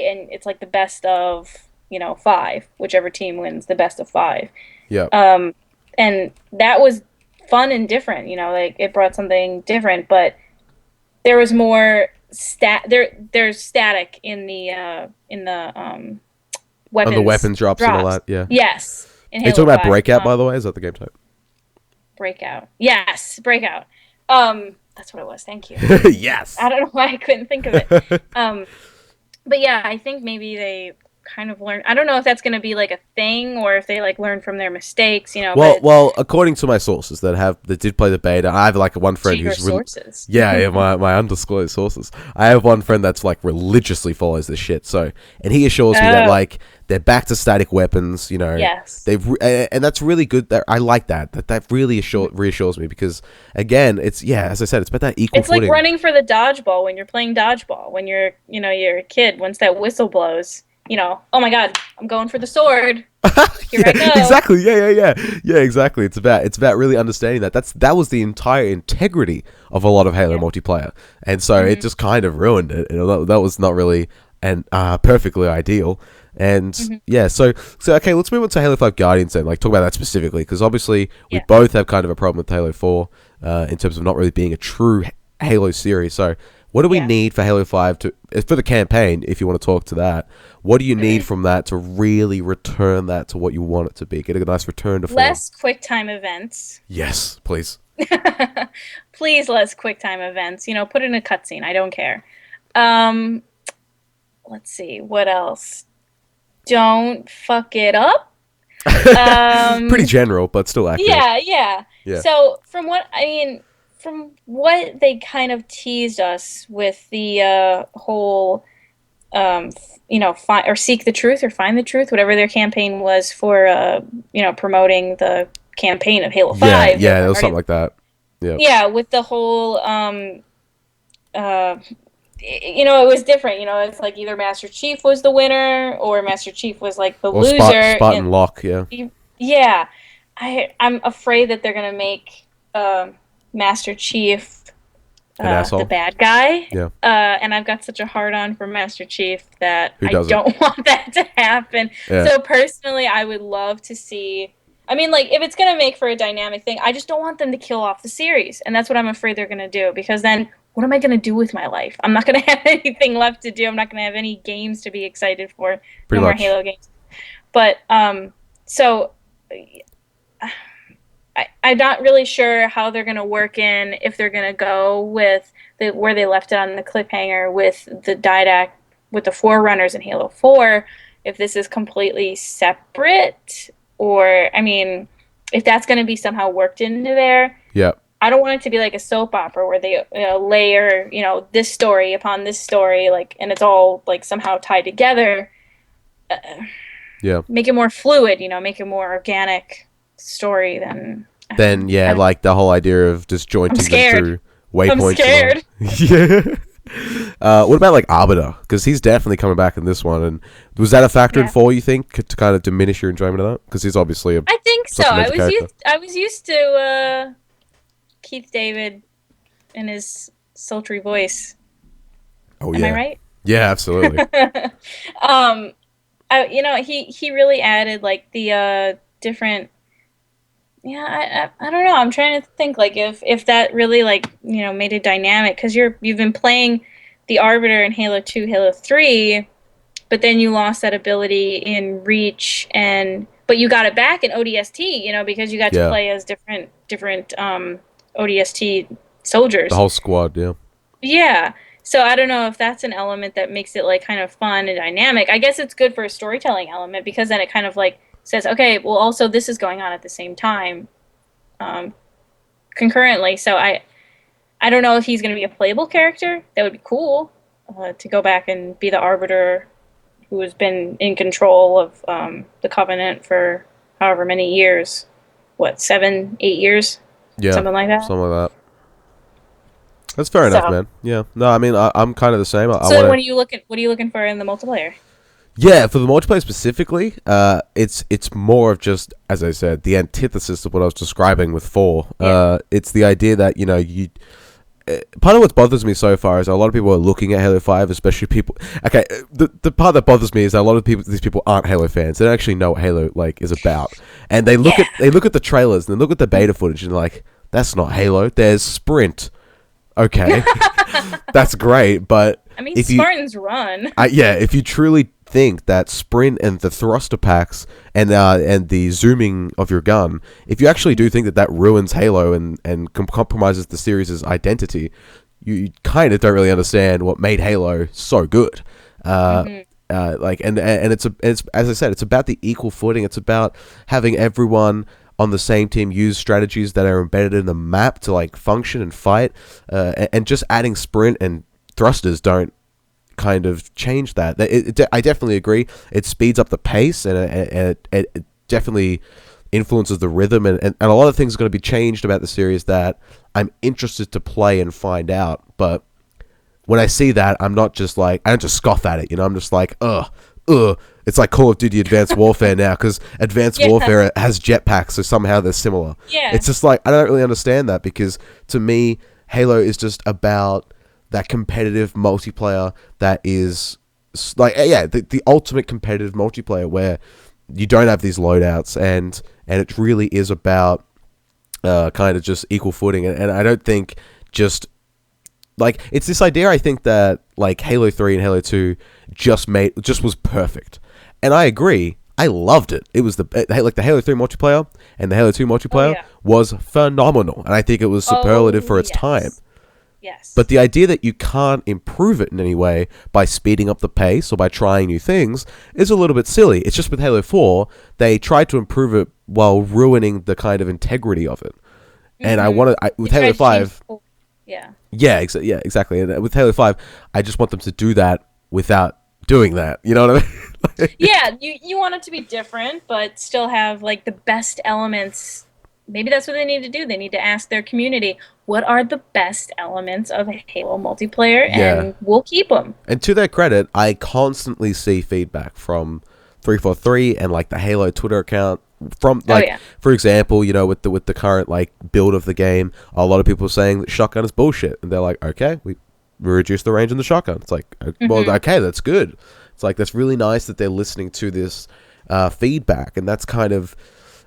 Speaker 2: and it's like the best of 5, whichever team wins, the best of 5.
Speaker 1: Yeah.
Speaker 2: And that was fun and different, like it brought something different, but there was more there's static in the weapons.
Speaker 1: On the weapons drops and all that, yeah.
Speaker 2: Yes.
Speaker 1: Are you talking about Breakout, by the way? Is that the game type?
Speaker 2: Breakout. Yes, Breakout. That's what it was. Thank you.
Speaker 1: Yes.
Speaker 2: I don't know why I couldn't think of it. But yeah, I think maybe they kind of learn. I don't know if that's going to be like a thing, or if they like learn from their mistakes,
Speaker 1: Well, according to my sources that did play the beta, I have like one friend who's
Speaker 2: sources.
Speaker 1: my undisclosed sources. I have one friend that's like religiously follows this shit. So, and he assures me that like they're back to static weapons.
Speaker 2: Yes.
Speaker 1: And that's really good. That I like that. That really reassures me, because again, it's as I said, it's about that equal.
Speaker 2: It's
Speaker 1: footing.
Speaker 2: like running for the dodgeball when you're playing dodgeball. When you're a kid, once that whistle blows. Oh my God, I'm going for the sword. Here I go.
Speaker 1: Exactly. Yeah. Exactly. It's about really understanding that. That was the entire integrity of a lot of Halo multiplayer, and so it just kind of ruined it. That was not really perfectly ideal. And so okay, let's move on to Halo 5 Guardians then. Like, talk about that specifically, because obviously we both have kind of a problem with Halo 4 in terms of not really being a true Halo series. So, what do we need for Halo 5 for the campaign, if you want to talk to that? What do you need from that to really return that to what you want it to be? Get a nice return to form.
Speaker 2: Less QuickTime events.
Speaker 1: Yes, please.
Speaker 2: Please, less QuickTime events. Put in a cutscene. I don't care. Let's see. What else? Don't fuck it up.
Speaker 1: Pretty general, but still accurate.
Speaker 2: Yeah. So, from what they kind of teased us with the whole, seek the truth or find the truth, whatever their campaign was for, promoting the campaign of Halo 5.
Speaker 1: Yeah, it was something like that. Yeah. Yeah,
Speaker 2: with the whole, it was different. It's like either Master Chief was the winner, or Master Chief was like the loser.
Speaker 1: Spartan Locke, yeah.
Speaker 2: Yeah. I'm afraid that they're going to make Master Chief the bad guy.
Speaker 1: Yeah.
Speaker 2: And I've got such a hard-on for Master Chief that I don't want that to happen.
Speaker 1: Yeah.
Speaker 2: So personally, I would love to see... I mean, like, if it's going to make for a dynamic thing, I just don't want them to kill off the series. And that's what I'm afraid they're going to do. Because then, what am I going to do with my life? I'm not going to have anything left to do. I'm not going to have any games to be excited for.
Speaker 1: Pretty
Speaker 2: no
Speaker 1: much.
Speaker 2: more Halo games. But, so... I'm not really sure how they're going to work in, if they're going to go with where they left it on the cliffhanger with the Didact, with the Forerunners in Halo 4, if this is completely separate, or, I mean, if that's going to be somehow worked into there.
Speaker 1: Yeah.
Speaker 2: I don't want it to be like a soap opera where they layer, this story upon this story, like, and it's all like somehow tied together.
Speaker 1: Yeah.
Speaker 2: Make it more fluid, make it more organic story than.
Speaker 1: Then like the whole idea of disjointing them through waypoints.
Speaker 2: I'm scared.
Speaker 1: Yeah. What about like Arbiter? Because he's definitely coming back in this one. And was that a factor in 4? You think to kind of diminish your enjoyment of that? Because he's obviously
Speaker 2: I think so. I was used to Keith David and his sultry voice.
Speaker 1: Oh,
Speaker 2: Am I right?
Speaker 1: Yeah, absolutely.
Speaker 2: He really added like the different. Yeah, I don't know. I'm trying to think like if that really like made it dynamic, because you've been playing the Arbiter in Halo 2, Halo 3, but then you lost that ability in Reach, but you got it back in ODST, because you got to play as different ODST soldiers.
Speaker 1: The whole squad, yeah.
Speaker 2: Yeah. So I don't know if that's an element that makes it like kind of fun and dynamic. I guess it's good for a storytelling element, because then it kind of like says, okay, well, also this is going on at the same time, concurrently. So I don't know if he's going to be a playable character. That would be cool, to go back and be the Arbiter who has been in control of the Covenant for however many years. What, 7, 8 years?
Speaker 1: Yeah,
Speaker 2: something like that.
Speaker 1: Something like that. That's fair enough, man. Yeah. No, I mean, I'm kind of the same.
Speaker 2: What are you looking for in the multiplayer?
Speaker 1: Yeah, for the multiplayer specifically, it's more of just, as I said, the antithesis of what I was describing with 4. Yeah. It's the idea that, part of what bothers me so far is a lot of people are looking at Halo 5, especially people. Okay, the part that bothers me is that a lot of these people aren't Halo fans. They don't actually know what Halo is about, and they look at the trailers and they look at the beta footage and like, that's not Halo. There's Sprint. Okay, that's great, but
Speaker 2: I mean, Spartans run.
Speaker 1: If you truly think that Sprint and the thruster packs and the zooming of your gun, if you actually do think that ruins Halo and compromises the series' identity, you kind of don't really understand what made Halo so good. And it's as I said, it's about the equal footing. It's about having everyone on the same team use strategies that are embedded in the map to like function and fight, and just adding sprint and thrusters don't kind of change that. I definitely agree. It speeds up the pace, and it definitely influences the rhythm, and a lot of things are going to be changed about the series that I'm interested to play and find out. But when I see that, I don't just scoff at it. I'm just like, ugh. It's like Call of Duty Advanced Warfare now, because Advanced Warfare has jetpacks, so somehow they're similar. Yeah. It's just like, I don't really understand that, because to me, Halo is just about that competitive multiplayer that is like, the ultimate competitive multiplayer where you don't have these loadouts, and it really is about kind of just equal footing. And I don't think just like, it's this idea, I think, that like Halo 3 and Halo 2 just was perfect. And I agree. I loved it. It was the Halo 3 multiplayer and the Halo 2 multiplayer was phenomenal. And I think it was superlative for its time.
Speaker 2: Yes.
Speaker 1: But the idea that you can't improve it in any way by speeding up the pace or by trying new things is a little bit silly. It's just with Halo 4, they tried to improve it while ruining the kind of integrity of it. And with Halo 5... Yeah, exactly. And with Halo 5, I just want them to do that without doing that. You know what I mean?
Speaker 2: Yeah, you want it to be different, but still have like the best elements. Maybe that's what they need to do. They need to ask their community, what are the best elements of Halo multiplayer, and we'll keep them.
Speaker 1: And to their credit, I constantly see feedback from 343 and like the Halo Twitter account. From for example, with the current like build of the game, a lot of people are saying that shotgun is bullshit, and they're like, okay, we reduced the range in the shotgun. It's like, well, okay, that's good. It's like, that's really nice that they're listening to this feedback, and that's kind of,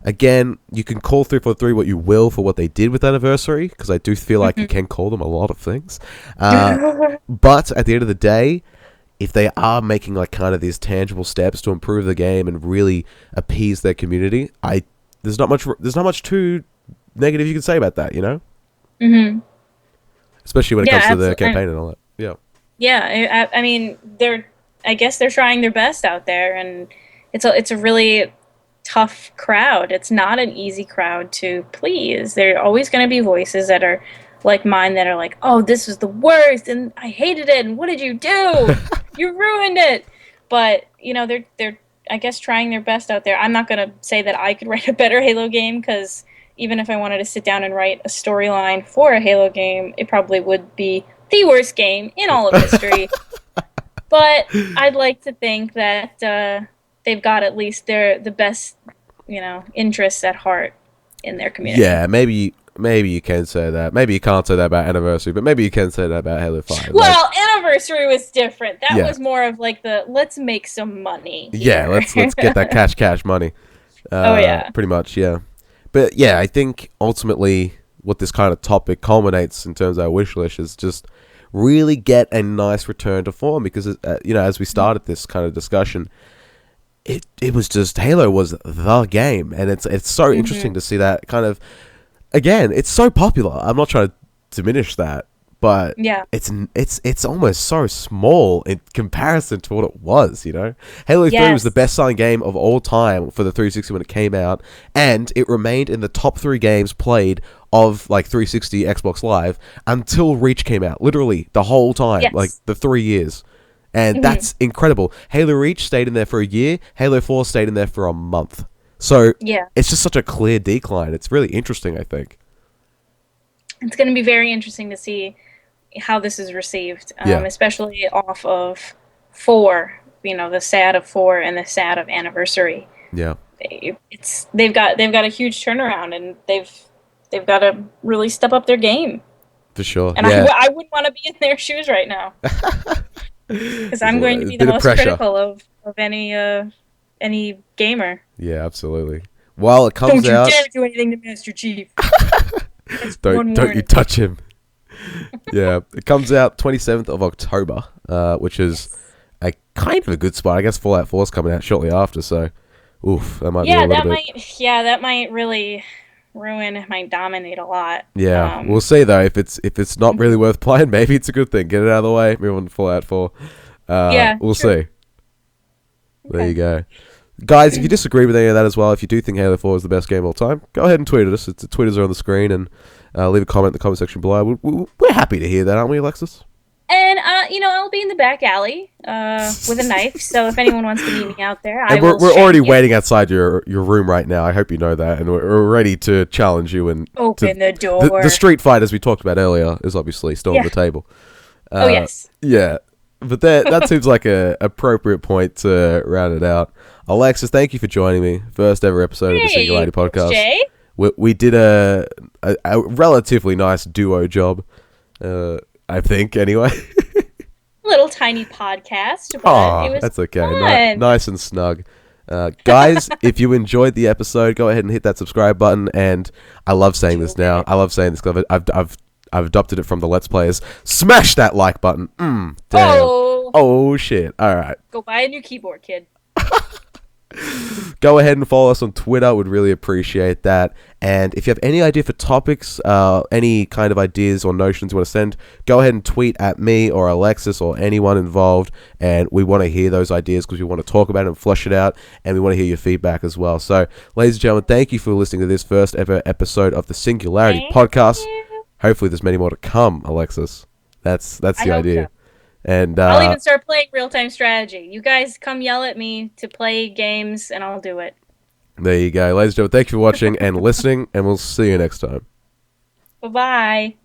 Speaker 1: again, you can call 343 what you will for what they did with Anniversary, because I do feel like you can call them a lot of things, but at the end of the day, if they are making like kind of these tangible steps to improve the game and really appease their community, there's not much to negative you can say about that, you know?
Speaker 2: Mm-hmm.
Speaker 1: Especially when it comes to the
Speaker 2: absolutely.
Speaker 1: campaign and all that. Yeah.
Speaker 2: Yeah, I mean, I guess they're trying their best out there, and it's a really tough crowd. It's not an easy crowd to please. There are always going to be voices that are like mine that are like, "Oh, this was the worst, and I hated it, and what did you do? You ruined it." But they're I guess trying their best out there. I'm not going to say that I could write a better Halo game, because even if I wanted to sit down and write a storyline for a Halo game, it probably would be the worst game in all of history. But I'd like to think that they've got at least the best, interests at heart in their community.
Speaker 1: Yeah, maybe you can say that. Maybe you can't say that about Anniversary, but maybe you can say that about Halo 5.
Speaker 2: Well, Anniversary was different. That was more of like let's make some money here.
Speaker 1: Yeah, let's get that cash money.
Speaker 2: Oh yeah,
Speaker 1: pretty much, yeah. But yeah, I think ultimately what this kind of topic culminates in terms of our wish list is just really get a nice return to form, because as we started this kind of discussion, it was just Halo was the game, and it's so interesting to see that kind of. Again, it's so popular. I'm not trying to diminish that, but it's almost so small in comparison to what it was, you know? Halo 3 was the best-selling game of all time for the 360 when it came out, and it remained in the top 3 games played of, like, 360 Xbox Live until Reach came out, literally the whole time, like the 3 years. And that's incredible. Halo Reach stayed in there for a year. Halo 4 stayed in there for a month. So it's just such a clear decline. It's really interesting, I think.
Speaker 2: It's going to be very interesting to see how this is received, especially off of 4, the sad of 4 and the sad of Anniversary.
Speaker 1: Yeah.
Speaker 2: They've got a huge turnaround, and they've got to really step up their game.
Speaker 1: For sure.
Speaker 2: And I wouldn't want to be in their shoes right now. Because I'm going to be the most critical of any gamer.
Speaker 1: Yeah, absolutely. Well, it comes out.
Speaker 2: Don't you dare do anything to Master Chief.
Speaker 1: Don't you touch him. Yeah, it comes out 27th of October, which is a kind of a good spot. I guess Fallout 4 is coming out shortly after, so oof, that might be a little bit.
Speaker 2: That might really ruin. It might dominate a lot.
Speaker 1: Yeah, we'll see though. If it's not really worth playing, maybe it's a good thing. Get it out of the way. Move on to Fallout 4. We'll see. There you go. Guys, if you disagree with any of that as well, if you do think Halo 4 is the best game of all time, go ahead and tweet at us. The Twitters are on the screen, and leave a comment in the comment section below. We're happy to hear that, aren't we, Alexis?
Speaker 2: And, I'll be in the back alley with a knife, so if anyone wants to meet me out there,
Speaker 1: we're already waiting outside your room right now. I hope you know that, and we're ready to challenge you. And
Speaker 2: open the door.
Speaker 1: The street fight, as we talked about earlier, is obviously still on the table.
Speaker 2: Yes.
Speaker 1: Yeah. But that seems like a appropriate point to round it out. Alexis, thank you for joining me. First ever episode of the Singularity Podcast.
Speaker 2: Jay.
Speaker 1: We did a relatively nice duo job, I think, anyway.
Speaker 2: Little tiny podcast, but it was
Speaker 1: that's okay.
Speaker 2: fun.
Speaker 1: Nice and snug. Guys, if you enjoyed the episode, go ahead and hit that subscribe button. And I love saying this now. I love saying this because I've adopted it from the Let's Players. Smash that like button. Damn. Oh, shit. All right.
Speaker 2: Go buy a new keyboard, kid.
Speaker 1: Go ahead and follow us on Twitter. Would really appreciate that. And if you have any idea for topics, any kind of ideas or notions you want to send, go ahead and tweet at me or Alexis or anyone involved. And we want to hear those ideas because we want to talk about it and flesh it out. And we want to hear your feedback as well. So, ladies and gentlemen, thank you for listening to this first ever episode of the Singularity Podcast. Hopefully there's many more to come, Alexis. That's the idea. So. And
Speaker 2: I'll even start playing real-time strategy. You guys come yell at me to play games, and I'll do it.
Speaker 1: There you go. Ladies and gentlemen, thank you for watching and listening, and we'll see you next time.
Speaker 2: Bye-bye.